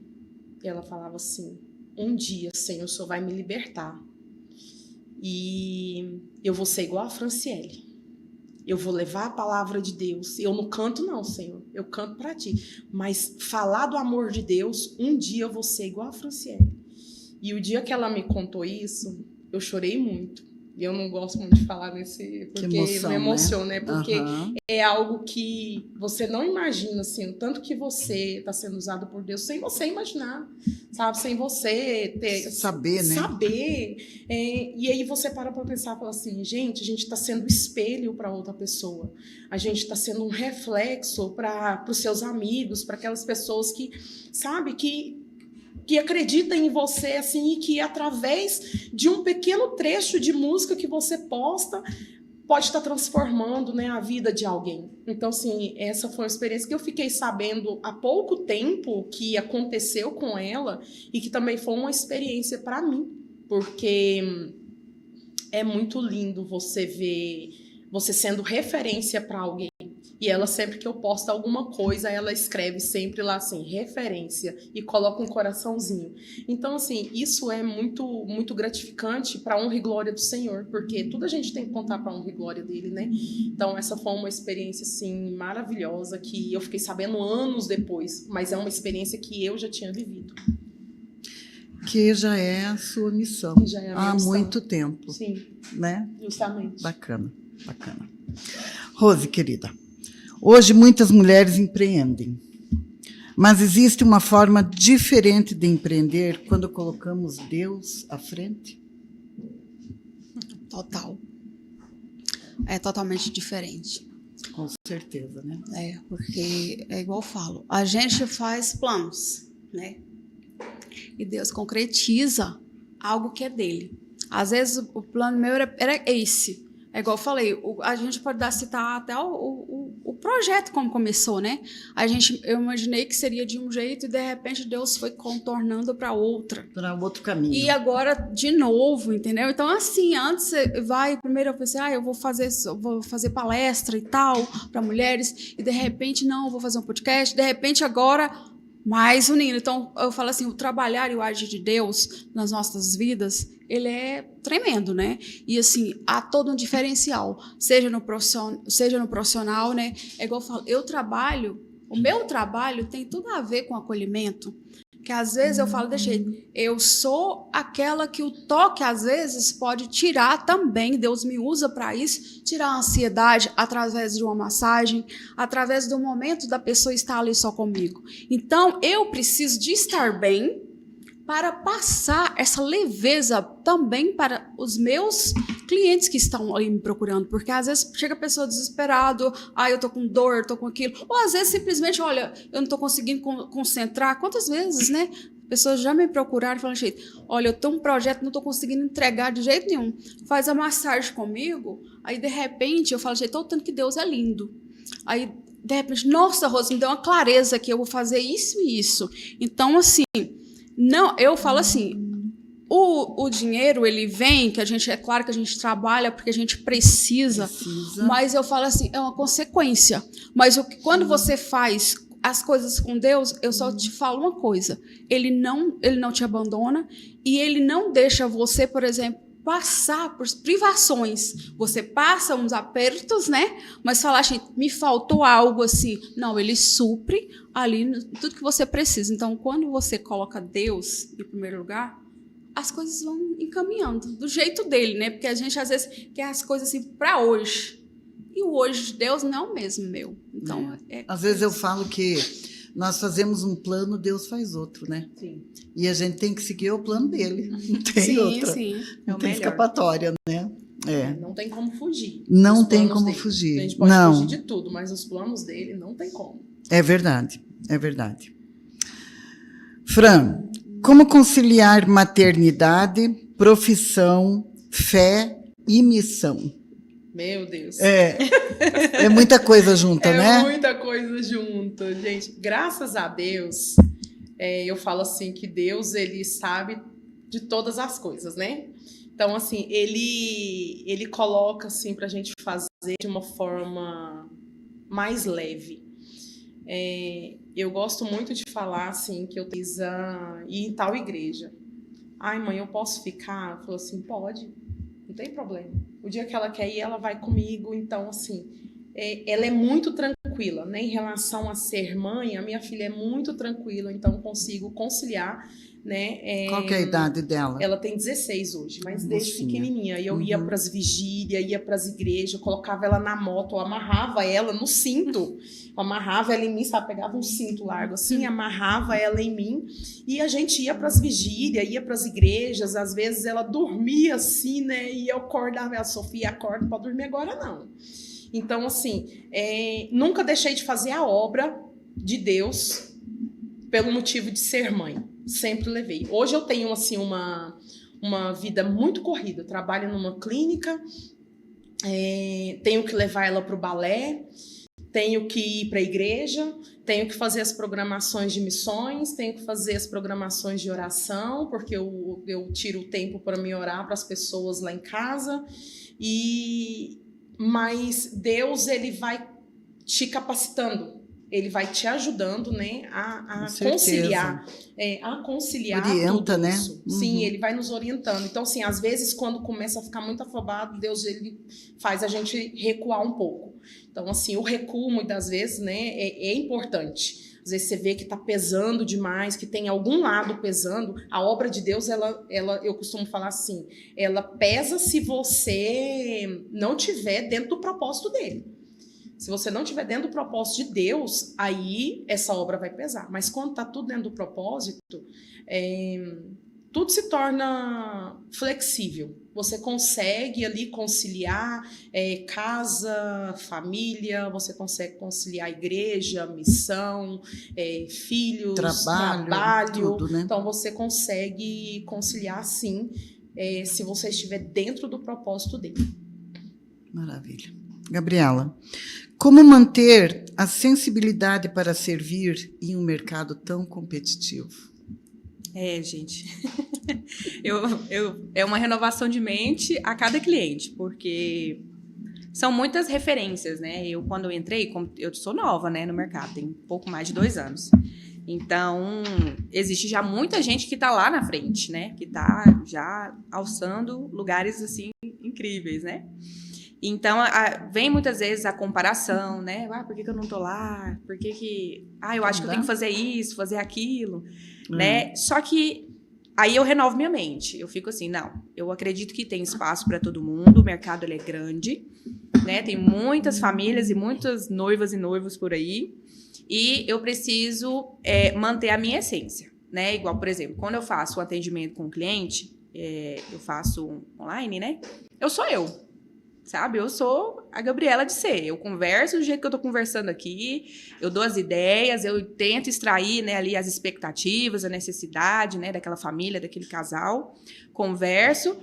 e ela falava assim, um dia, Senhor, o Senhor vai me libertar, e eu vou ser igual a Franciele. Eu vou levar a palavra de Deus. Eu não canto não, Senhor. Eu canto para ti. Mas falar do amor de Deus, um dia eu vou ser igual a Franciele. E o dia que ela me contou isso, eu chorei muito. E eu não gosto muito de falar nesse... Porque emoção, me emociona, né? Porque é algo que você não imagina, assim, o tanto que você está sendo usado por Deus, sem você imaginar, sabe? Sem você saber, né? Saber. E aí você para pensar e fala assim, gente, a gente está sendo espelho para outra pessoa. A gente está sendo um reflexo para os seus amigos, para aquelas pessoas que, sabe, que acredita em você, assim, e que através de um pequeno trecho de música que você posta, pode estar transformando, né, a vida de alguém. Então, assim, essa foi uma experiência que eu fiquei sabendo há pouco tempo que aconteceu com ela e que também foi uma experiência para mim, porque é muito lindo você ver você sendo referência para alguém. E ela, sempre que eu posto alguma coisa, ela escreve sempre lá assim, referência, e coloca um coraçãozinho. Então, assim, isso é muito, muito gratificante para a honra e glória do Senhor, porque tudo a gente tem que contar para a honra e glória dele, né? Então, essa foi uma experiência, assim, maravilhosa, que eu fiquei sabendo anos depois, mas é uma experiência que eu já tinha vivido. Que já é a sua missão. Já é a minha há missão. Muito tempo. Sim. Né? Justamente. Bacana. Rose, querida, hoje muitas mulheres empreendem, mas existe uma forma diferente de empreender quando colocamos Deus à frente? Total. É totalmente diferente. Com certeza, né? Porque é igual eu falo, a gente faz planos, né? E Deus concretiza algo que é dele. Às vezes o plano meu era esse. É igual eu falei, a gente pode citar até o projeto como começou, né? Eu imaginei que seria de um jeito e de repente Deus foi contornando para outra. Para outro caminho. E agora de novo, entendeu? Então assim, antes primeiro eu pensei, eu vou fazer palestra e tal para mulheres e de repente não, eu vou fazer um podcast, de repente agora mais unindo. Então eu falo assim, o trabalhar e o agir de Deus nas nossas vidas, ele é tremendo, né? E assim, há todo um diferencial, seja no profissional, né? É igual eu falo, o meu trabalho tem tudo a ver com acolhimento, que às vezes eu falo, eu sou aquela que o toque às vezes pode tirar também, Deus me usa para isso, tirar a ansiedade através de uma massagem, através do momento da pessoa estar ali só comigo. Então, eu preciso de estar bem, para passar essa leveza também para os meus clientes que estão ali me procurando, porque às vezes chega a pessoa desesperada, eu tô com dor, eu tô com aquilo, ou às vezes simplesmente, olha, eu não tô conseguindo concentrar. Quantas vezes, né? Pessoas já me procuraram e falaram, olha, eu tenho um projeto, não tô conseguindo entregar de jeito nenhum. Faz a massagem comigo, aí de repente eu falo, tô tanto que Deus é lindo. Aí, de repente, nossa, Rosa, me deu uma clareza que eu vou fazer isso e isso. Então, assim, não, eu falo assim, o dinheiro, ele vem, é claro que a gente trabalha porque a gente precisa. Mas eu falo assim, é uma consequência. Mas quando você faz as coisas com Deus, eu só te falo uma coisa, ele não te abandona e ele não deixa você, por exemplo, passar por privações. Você passa uns apertos, né? Mas falar assim, me faltou algo assim. Não, ele supre ali tudo que você precisa. Então, quando você coloca Deus em primeiro lugar, as coisas vão encaminhando do jeito dele, né? Porque a gente às vezes quer as coisas assim para hoje. E o hoje de Deus não é o mesmo meu. Então, às vezes eu falo que nós fazemos um plano, Deus faz outro, né? Sim. E a gente tem que seguir o plano dele. Não tem sim, outra. Sim. Não tem escapatória, né? Não tem como fugir. Não tem como fugir. A gente pode fugir de tudo, mas os planos dele não tem como. É verdade, é verdade. Fran, como conciliar maternidade, profissão, fé e missão? Meu Deus. É muita coisa junta, né? É muita coisa junta, gente. Graças a Deus, eu falo assim que Deus, ele sabe de todas as coisas, né? Então, assim, ele coloca assim pra gente fazer de uma forma mais leve. Eu gosto muito de falar assim que eu preciso ir em tal igreja. Ai, mãe, eu posso ficar? Ela falou assim, pode. Não tem problema. O dia que ela quer ir, ela vai comigo. Então, assim, ela é muito tranquila, né? Em relação a ser mãe, a minha filha é muito tranquila, então consigo conciliar, né? Qual que é a idade dela? Ela tem 16 hoje, mas desde pequenininha. E eu ia para as vigílias, ia para as igrejas, colocava ela na moto, eu amarrava ela no cinto. Eu amarrava ela em mim, sabe? Pegava um cinto largo assim, amarrava ela em mim. E a gente ia para as vigílias, ia para as igrejas. Às vezes ela dormia assim, né? E eu acordava, ela, Sofia, acorda, pode dormir agora não. Então, assim, nunca deixei de fazer a obra de Deus pelo motivo de ser mãe. Sempre levei. Hoje eu tenho, assim, uma vida muito corrida. Eu trabalho numa clínica, tenho que levar ela para o balé, tenho que ir para a igreja, tenho que fazer as programações de missões, tenho que fazer as programações de oração, porque eu tiro o tempo para me orar para as pessoas lá em casa. Mas Deus, ele vai te capacitando, ele vai te ajudando, né, a conciliar, orienta, tudo né? isso. Sim, ele vai nos orientando. Então, assim, às vezes, quando começa a ficar muito afobado, Deus, ele faz a gente recuar um pouco. Então, assim, o recuo, muitas vezes, né, é importante. Às vezes você vê que está pesando demais, que tem algum lado pesando. A obra de Deus, eu costumo falar assim, ela pesa se você não estiver dentro do propósito dele. Se você não estiver dentro do propósito de Deus, aí essa obra vai pesar. Mas quando está tudo dentro do propósito, tudo se torna flexível. Você consegue ali conciliar casa, família, você consegue conciliar igreja, missão, filhos, trabalho. Tudo, né? Então, você consegue conciliar, sim, se você estiver dentro do propósito dele. Maravilha. Gabriela, como manter a sensibilidade para servir em um mercado tão competitivo? Gente, é uma renovação de mente a cada cliente, porque são muitas referências, né? Quando eu entrei, eu sou nova, né, no mercado, tem pouco mais de 2 anos. Então, existe já muita gente que está lá na frente, né? Que está já alçando lugares, assim, incríveis, né? Então, vem muitas vezes a comparação, né? Por que eu não estou lá? Por que eu acho que eu tenho que fazer isso, fazer aquilo, né? Só que aí eu renovo minha mente. Eu fico assim, não, eu acredito que tem espaço para todo mundo, o mercado ele é grande, né? Tem muitas famílias e muitas noivas e noivos por aí, e eu preciso manter a minha essência, né? Igual, por exemplo, quando eu faço um atendimento com o cliente, eu faço online, né? Eu sou eu. Sabe? Eu sou a Gabriela de ser. Eu converso do jeito que eu tô conversando aqui, eu dou as ideias, eu tento extrair, né, ali as expectativas, a necessidade, né, daquela família, daquele casal. Converso,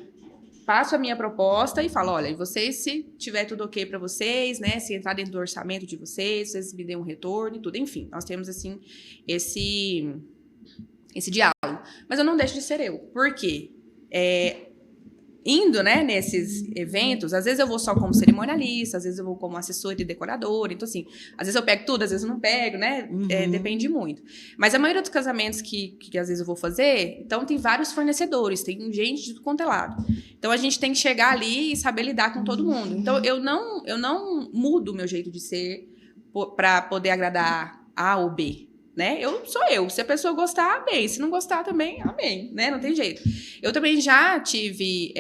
passo a minha proposta e falo, olha, vocês, se tiver tudo ok para vocês, né, se entrar dentro do orçamento de vocês me dêem um retorno e tudo. Enfim, nós temos, assim, esse diálogo. Mas eu não deixo de ser eu. Por quê? Indo, né, nesses eventos, às vezes eu vou só como cerimonialista, às vezes eu vou como assessora e decoradora, então assim, às vezes eu pego tudo, às vezes eu não pego, né, depende muito. Mas a maioria dos casamentos que às vezes eu vou fazer, então tem vários fornecedores, tem gente de tudo quanto é lado. Então a gente tem que chegar ali e saber lidar com todo mundo. Então eu não mudo o meu jeito de ser para poder agradar A ou B. Né? Eu sou eu. Se a pessoa gostar, bem. Se não gostar também, amém. Né? Não tem jeito. Eu também já tive,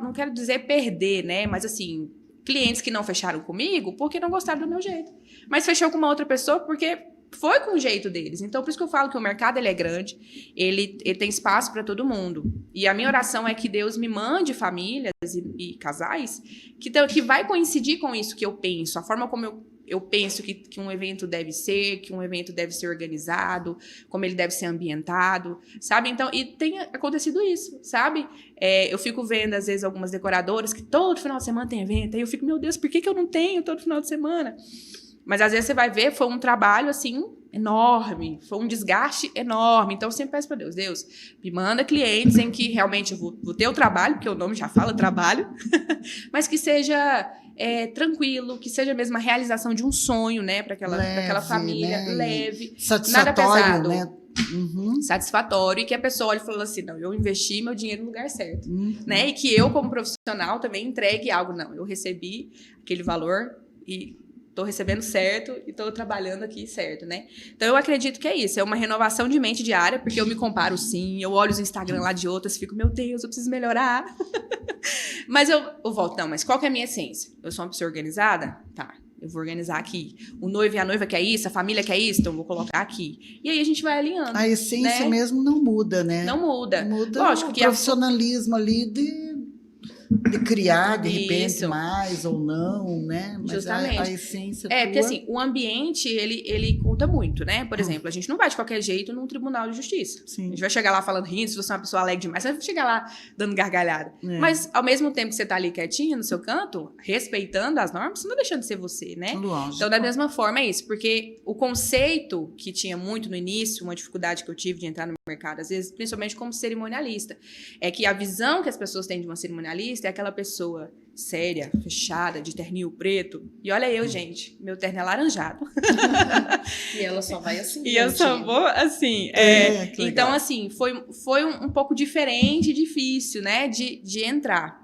não quero dizer perder, né? Mas assim, clientes que não fecharam comigo porque não gostaram do meu jeito. Mas fechou com uma outra pessoa porque foi com o jeito deles. Então, por isso que eu falo que o mercado ele é grande, ele tem espaço para todo mundo. E a minha oração é que Deus me mande famílias e casais que vai coincidir com isso que eu penso, a forma como eu penso que um evento deve ser, que um evento deve ser organizado, como ele deve ser ambientado, sabe? Então, e tem acontecido isso, sabe? Eu fico vendo, às vezes, algumas decoradoras que todo final de semana tem evento, aí eu fico, meu Deus, por que eu não tenho todo final de semana? Mas, às vezes, você vai ver, foi um trabalho, assim, enorme, foi um desgaste enorme. Então, eu sempre peço para Deus, me manda clientes em que realmente eu vou ter o trabalho, porque o nome já fala trabalho, mas que seja tranquilo, que seja mesmo a realização de um sonho, né, para aquela família, né? Leve, nada pesado, né? Satisfatório, e que a pessoa olhe e fale assim, não, eu investi meu dinheiro no lugar certo, né? E que eu, como profissional, também entregue algo, não, eu recebi aquele valor e estou recebendo certo e estou trabalhando aqui certo, né? Então, eu acredito que é isso, é uma renovação de mente diária, porque eu me comparo sim, eu olho os Instagram lá de outras, fico, meu Deus, eu preciso melhorar. Mas eu volto, não, mas qual que é a minha essência? Eu sou uma pessoa organizada? Tá, eu vou organizar aqui. O noivo e a noiva quer isso, a família quer isso, então eu vou colocar aqui. E aí a gente vai alinhando. A essência, né, mesmo não muda, né? Não muda. Lógico que o profissionalismo ali de criar, de repente, mais ou não, né? Mas justamente. A essência porque assim, o ambiente, ele conta muito, né? Por exemplo, a gente não vai de qualquer jeito num tribunal de justiça. Sim. A gente vai chegar lá falando rindo, se você é uma pessoa alegre demais, você vai chegar lá dando gargalhada. Mas, ao mesmo tempo que você tá ali quietinha no seu canto, respeitando as normas, você não deixando de ser você, né? Lógico. Então, da mesma forma, é isso. Porque o conceito que tinha muito no início, uma dificuldade que eu tive de entrar no mercado, às vezes, principalmente como cerimonialista, é que a visão que as pessoas têm de uma cerimonialista é aquela pessoa séria, fechada, de terninho preto. E olha eu, gente, meu terno é laranjado. E ela só vai assim. E eu só vou assim. Então, assim, foi um pouco diferente, difícil, né, de entrar.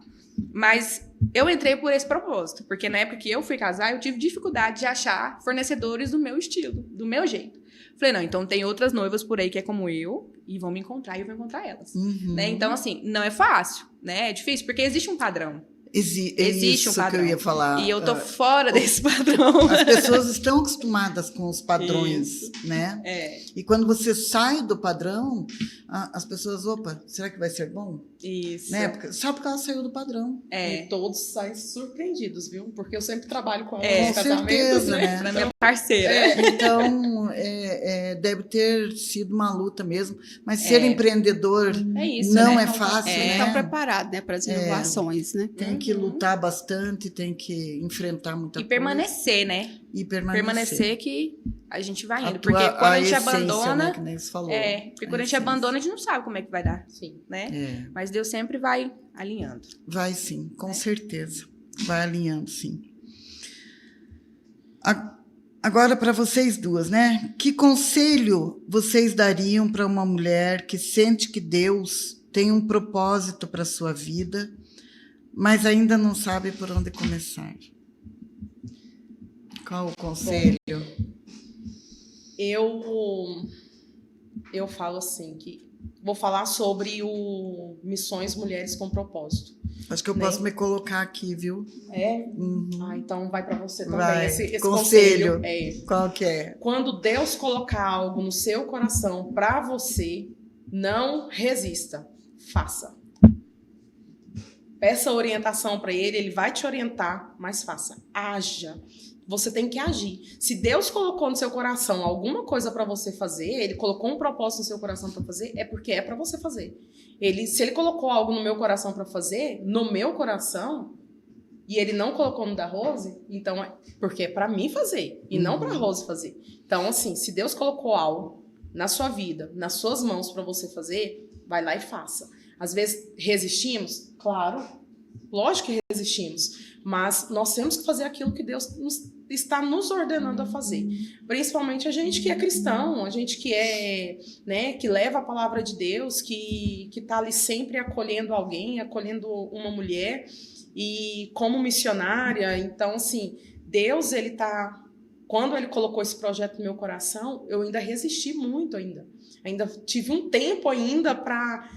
Mas eu entrei por esse propósito, porque na época que eu fui casar, eu tive dificuldade de achar fornecedores do meu estilo, do meu jeito. Falei, não, então tem outras noivas por aí que é como eu, e vão me encontrar e eu vou encontrar elas. Né? Então, assim, não é fácil, né? É difícil, porque existe um padrão. Existe um isso padrão. que eu ia falar. E eu tô fora desse padrão. As pessoas estão acostumadas com os padrões, Isso. né? É, E quando você sai do padrão, as pessoas, opa, será que vai ser bom? isso. Né? Só porque ela saiu do padrão. É, E todos saem surpreendidos, viu? Porque eu sempre trabalho com ela É, nos com casamentos, certeza, né? né? pra minha parceira. Então, deve ter sido uma luta mesmo. Mas ser É. empreendedor É isso, não né? é fácil, Tem que né? estar preparado, né, para as inovações, né? Tem que lutar bastante, tem que enfrentar muita E coisa. permanecer, né? E permanecer. Permanecer que a gente vai indo. Tua- Porque quando a gente essência, abandona. né, que nem você falou. Porque quando a gente abandona, a gente não sabe como é que vai dar, Sim. né? É, Mas Deus sempre vai alinhando. vai sim, com certeza. Vai alinhando, sim. Agora, para vocês duas, né? Que conselho vocês dariam para uma mulher que sente que Deus tem um propósito para a sua vida, mas ainda não sabe por onde começar? Qual o conselho? Eu falo assim que vou falar sobre o Missões Mulheres com Propósito. Acho que eu Né? posso me colocar aqui, viu? É? Uhum. Então vai para você também Vai. esse Conselho. conselho. É. Qual que é? Quando Deus colocar algo no seu coração para você, não resista, faça. Peça orientação para ele vai te orientar, mas faça. Haja. Você tem que agir. Se Deus colocou no seu coração alguma coisa para você fazer, ele colocou um propósito no seu coração para fazer, é porque é para você fazer. Se ele colocou algo no meu coração para fazer, no meu coração, e ele não colocou no da Rose, então é porque é para mim fazer e não para Rose fazer. Então, assim, se Deus colocou algo na sua vida, nas suas mãos para você fazer, vai lá e faça. Às vezes resistimos, claro, lógico que resistimos, mas nós temos que fazer aquilo que Deus está nos ordenando a fazer. Principalmente a gente que é cristão, a gente que é, né, que leva a palavra de Deus, que está ali sempre acolhendo alguém, acolhendo uma mulher, e como missionária. Então, assim, Deus, ele tá... Quando ele colocou esse projeto no meu coração, eu ainda resisti muito ainda tive um tempo ainda para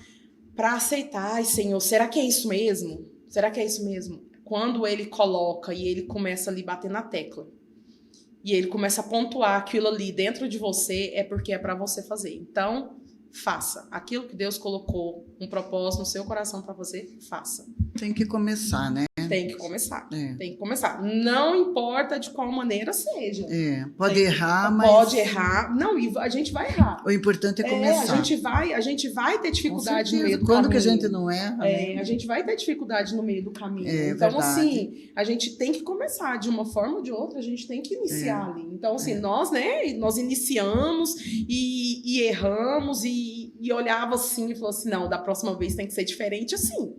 aceitar. Ai, Senhor, será que é isso mesmo? Será que é isso mesmo? Quando ele coloca e ele começa ali a bater na tecla, e ele começa a pontuar aquilo ali dentro de você, é porque é para você fazer. Então, faça. Aquilo que Deus colocou um propósito no seu coração para você, faça. Tem que começar, né? Tem que começar. É. Tem que começar. Não importa de qual maneira seja. Pode errar, mas... Pode errar. Não, e a gente vai errar. O importante é começar. A gente vai ter dificuldade no meio do Quando caminho. que a gente não erra, né? A gente vai ter dificuldade no meio do caminho. verdade. Então, assim, a gente tem que começar de uma forma ou de outra, a gente tem que iniciar ali. Então, assim, nós iniciamos e erramos e olhava assim e falou assim, não, da próxima vez tem que ser diferente assim.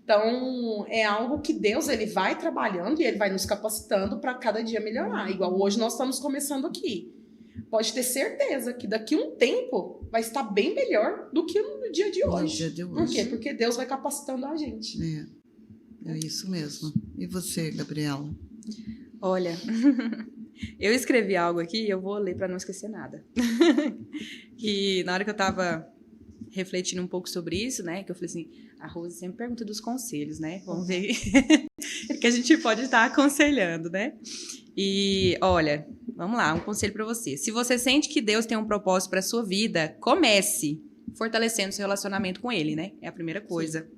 Então, é algo que Deus, ele vai trabalhando e ele vai nos capacitando para cada dia melhorar. Igual hoje nós estamos começando aqui. Pode ter certeza que daqui a um tempo vai estar bem melhor do que no dia de hoje. Por quê? Porque Deus vai capacitando a gente. É isso mesmo. E você, Gabriela? Olha, eu escrevi algo aqui e eu vou ler para não esquecer nada. Que na hora que eu estava refletindo um pouco sobre isso, né, que eu falei assim, a Rose sempre pergunta dos conselhos, né, vamos ver que a gente pode estar aconselhando, né, e olha, vamos lá, um conselho para você. Se você sente que Deus tem um propósito para sua vida, comece fortalecendo seu relacionamento com ele, né? É a primeira coisa.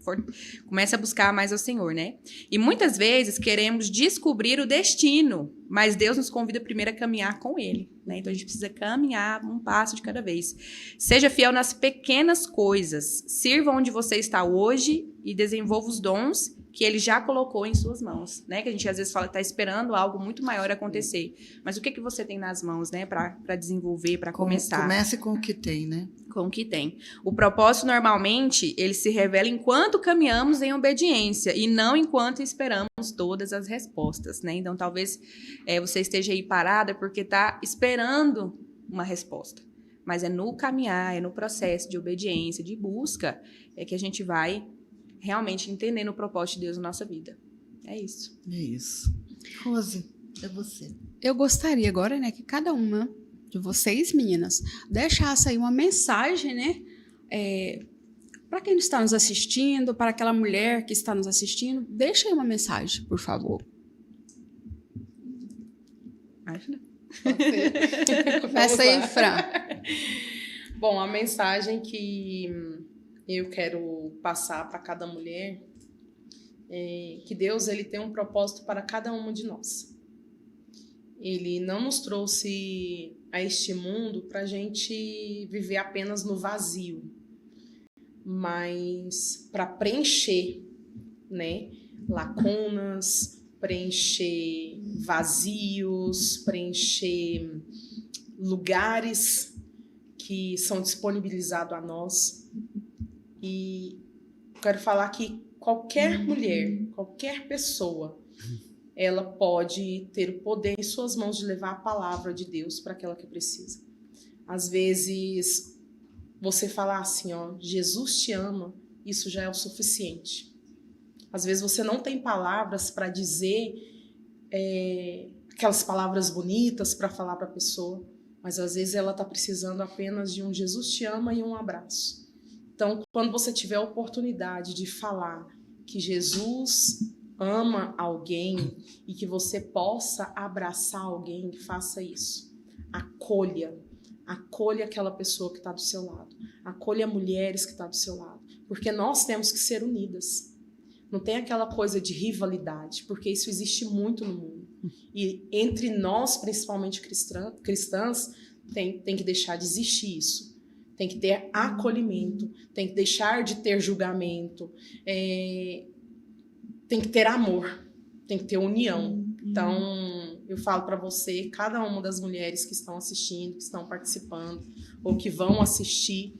Comece a buscar mais ao Senhor, né? E muitas vezes queremos descobrir o destino, mas Deus nos convida primeiro a caminhar com ele, né? Então a gente precisa caminhar um passo de cada vez. Seja fiel nas pequenas coisas. Sirva onde você está hoje e desenvolva os dons que ele já colocou em suas mãos, né? Que a gente às vezes fala que está esperando algo muito maior acontecer. Mas o que você tem nas mãos, né? Para desenvolver, para começar. Comece com o que tem, né? Com o que tem. O propósito, normalmente, ele se revela enquanto caminhamos em obediência e não enquanto esperamos todas as respostas, né? Então, talvez você esteja aí parada porque está esperando uma resposta. Mas é no caminhar, é no processo de obediência, de busca, é que a gente vai realmente entendendo o propósito de Deus na nossa vida. É isso. É isso. Rose, é você. Eu gostaria agora, né, que cada uma de vocês, meninas, deixasse aí uma mensagem, né, para quem está nos assistindo, para aquela mulher que está nos assistindo, deixa aí uma mensagem, por favor. Começa aí, Fran. Bom, a mensagem que eu quero passar para cada mulher é que Deus ele tem um propósito para cada uma de nós. Ele não nos trouxe a este mundo para a gente viver apenas no vazio, mas para preencher, né, lacunas, preencher vazios, preencher lugares que são disponibilizados a nós. E quero falar que qualquer mulher, qualquer pessoa, ela pode ter o poder em suas mãos de levar a palavra de Deus para aquela que precisa. Às vezes, você falar assim, ó, Jesus te ama, isso já é o suficiente. Às vezes você não tem palavras para dizer aquelas palavras bonitas para falar para a pessoa, mas às vezes ela está precisando apenas de um Jesus te ama e um abraço. Então, quando você tiver a oportunidade de falar que Jesus ama alguém e que você possa abraçar alguém, faça isso. Acolha aquela pessoa que está do seu lado. Acolha mulheres que estão do seu lado. Porque nós temos que ser unidas. Não tem aquela coisa de rivalidade, porque isso existe muito no mundo. E entre nós, principalmente cristãs, tem que deixar de existir isso. Tem que ter acolhimento, tem que deixar de ter julgamento, tem que ter amor, tem que ter união. Então, eu falo para você, cada uma das mulheres que estão assistindo, que estão participando, ou que vão assistir,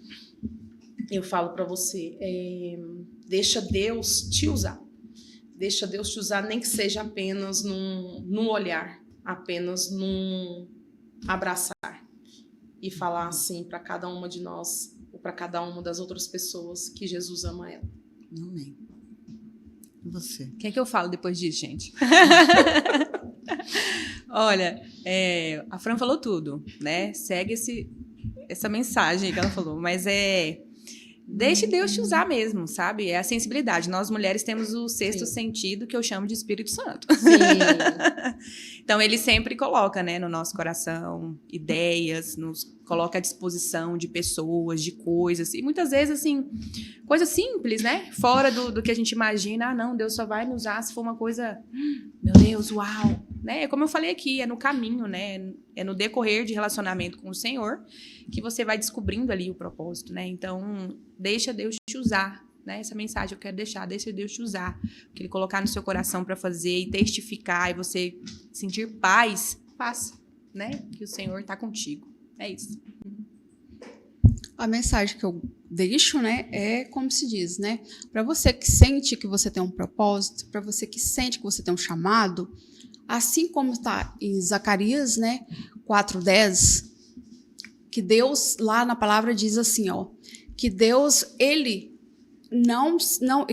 eu falo para você, deixa Deus te usar. Deixa Deus te usar, nem que seja apenas num olhar, apenas num abraçar. E falar assim para cada uma de nós, ou para cada uma das outras pessoas, que Jesus ama ela. Amém. E você? O que é que eu falo depois disso, gente? Olha, a Fran falou tudo, né? Segue essa mensagem que ela falou, mas deixe Deus te usar mesmo, sabe? É a sensibilidade. Nós, mulheres, temos o sexto sentido, que eu chamo de Espírito Santo. Sim. Então, ele sempre coloca, né, no nosso coração ideias, nos coloca à disposição de pessoas, de coisas. E muitas vezes, assim, coisas simples, né? Fora do que a gente imagina. Ah, não, Deus só vai me usar se for uma coisa... Meu Deus, uau! Né? Como eu falei aqui, é no caminho, né? É no decorrer de relacionamento com o Senhor que você vai descobrindo ali o propósito, né? Então, deixa Deus te usar, né? Essa mensagem eu quero deixar, deixa Deus te usar. O que Ele colocar no seu coração para fazer e testificar e você sentir paz, faça, né? Que o Senhor está contigo. É isso. A mensagem que eu deixo, né, é como se diz, né? Para você que sente que você tem um propósito, para você que sente que você tem um chamado, assim como está em Zacarias, né, 4:10, que Deus lá na palavra diz assim, ó, que Deus ele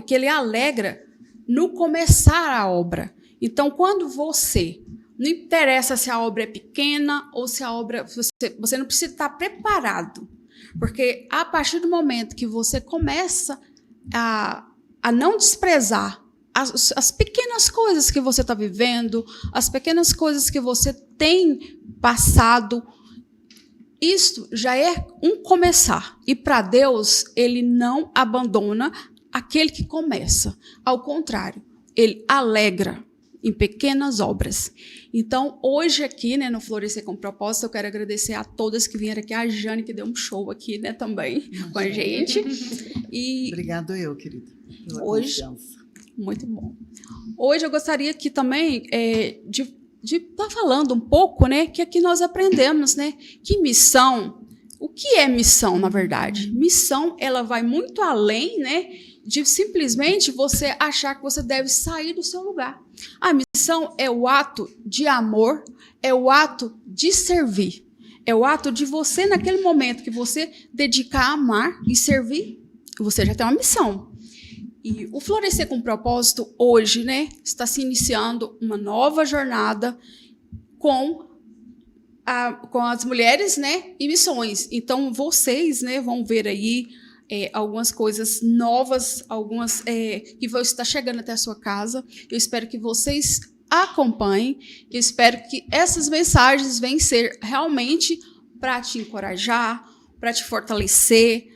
que ele alegra no começar a obra. Então, quando você não interessa se a obra é pequena ou se a obra você não precisa estar preparado. Porque a partir do momento que você começa a não desprezar as pequenas coisas que você está vivendo, as pequenas coisas que você tem passado, isso já é um começar. E para Deus, Ele não abandona aquele que começa. Ao contrário, Ele alegra em pequenas obras. Então, hoje aqui, né, no Florescer com Propósito, eu quero agradecer a todas que vieram aqui, a Jane, que deu um show aqui, né, também, com a gente. E obrigado eu, querida, pela hoje, confiança. Muito bom. Hoje eu gostaria aqui também de estar falando um pouco, né, que aqui nós aprendemos, né, que missão, o que é missão, na verdade? Missão, ela vai muito além, né, de simplesmente você achar que você deve sair do seu lugar. A missão é o ato de amor, é o ato de servir. É o ato de você, naquele momento que você dedicar a amar e servir, você já tem uma missão. E o Florescer com Propósito, hoje, né, está se iniciando uma nova jornada com as mulheres, né, e missões. Então, vocês, né, vão ver aí algumas coisas novas, algumas que vão estar chegando até a sua casa. Eu espero que vocês acompanhem. Eu espero que essas mensagens venham ser realmente para te encorajar, para te fortalecer.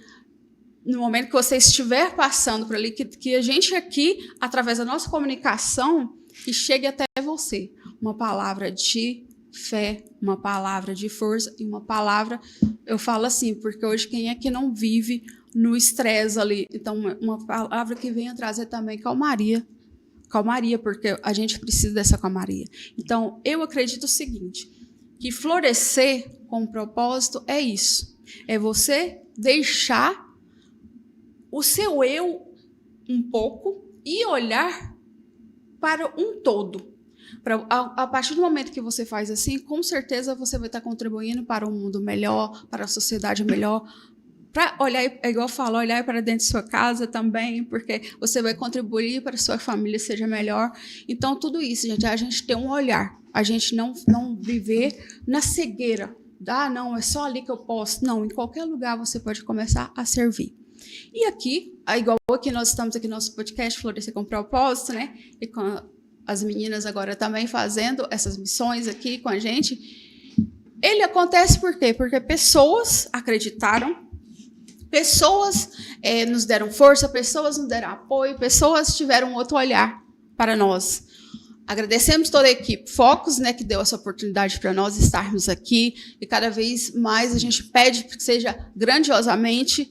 No momento que você estiver passando por ali, que a gente aqui, através da nossa comunicação, que chegue até você. Uma palavra de fé, uma palavra de força e uma palavra, eu falo assim, porque hoje quem é que não vive no estresse ali? Então, uma palavra que venha trazer também calmaria. Calmaria, porque a gente precisa dessa calmaria. Então, eu acredito o seguinte, que florescer com propósito é isso. É você deixar o seu eu um pouco e olhar para um todo. A partir do momento que você faz assim, com certeza você vai estar contribuindo para um mundo melhor, para a sociedade melhor, para olhar, é igual eu falo, olhar para dentro de sua casa também, porque você vai contribuir para que a sua família seja melhor. Então, tudo isso, gente, a gente tem um olhar, a gente não viver na cegueira. Não, é só ali que eu posso. Não, em qualquer lugar você pode começar a servir. E aqui, igual aqui nós estamos aqui no nosso podcast Florescer com Propósito, né? E com as meninas agora também fazendo essas missões aqui com a gente. Ele acontece por quê? Porque pessoas acreditaram, pessoas nos deram força, pessoas nos deram apoio, pessoas tiveram outro olhar para nós. Agradecemos toda a equipe Focus, né, que deu essa oportunidade para nós estarmos aqui, e cada vez mais a gente pede que seja grandiosamente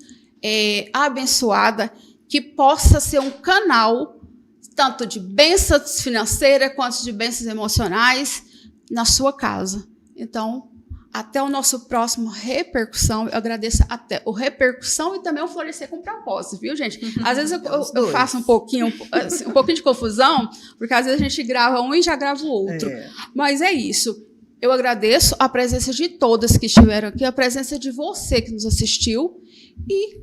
abençoada, que possa ser um canal tanto de bênçãos financeiras quanto de bênçãos emocionais na sua casa. Então, até o nosso próximo Repercussão. Eu agradeço até o Repercussão e também o Florescer com Propósito, viu, gente? Às vezes eu faço um pouquinho de confusão, porque às vezes a gente grava um e já grava o outro. Mas é isso. Eu agradeço a presença de todas que estiveram aqui, a presença de você que nos assistiu e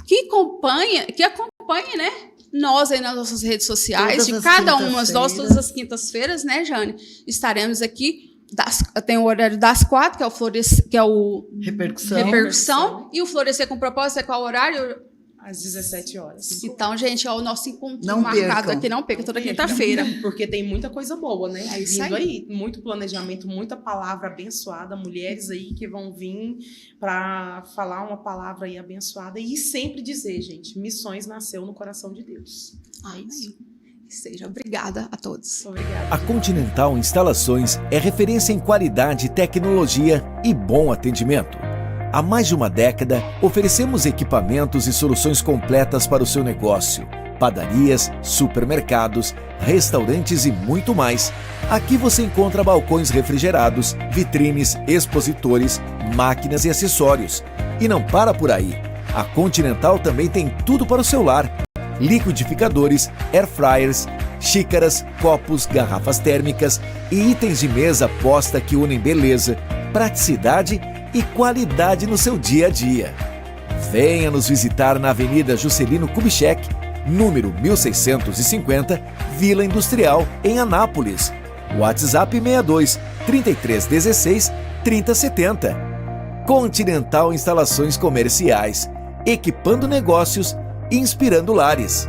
que acompanhe, né? Nós aí nas nossas redes sociais, de cada uma de nós, todas as quintas-feiras, né, Jane? Estaremos aqui. Tem o horário das 4, que é o Florescer, que é o Repercussão. E o Florescer com Propósito é qual horário? Às 17 horas. Então, gente, o nosso encontro não marcado percam. Aqui, não perca, toda quinta-feira. Porque tem muita coisa boa, né? É isso vindo aí. Muito planejamento, muita palavra abençoada, mulheres aí que vão vir para falar uma palavra aí abençoada e sempre dizer, gente, missões nasceu no coração de Deus. Amém. Seja obrigada a todos. Obrigada. A Continental Instalações é referência em qualidade, tecnologia e bom atendimento. Há mais de uma década, oferecemos equipamentos e soluções completas para o seu negócio. Padarias, supermercados, restaurantes e muito mais. Aqui você encontra balcões refrigerados, vitrines, expositores, máquinas e acessórios. E não para por aí. A Continental também tem tudo para o seu lar. Liquidificadores, air fryers, xícaras, copos, garrafas térmicas e itens de mesa posta que unem beleza, praticidade e qualidade no seu dia a dia. Venha nos visitar na Avenida Juscelino Kubitschek, número 1650, Vila Industrial, em Anápolis. WhatsApp 62 3316 3070. Continental Instalações Comerciais, equipando negócios, inspirando lares.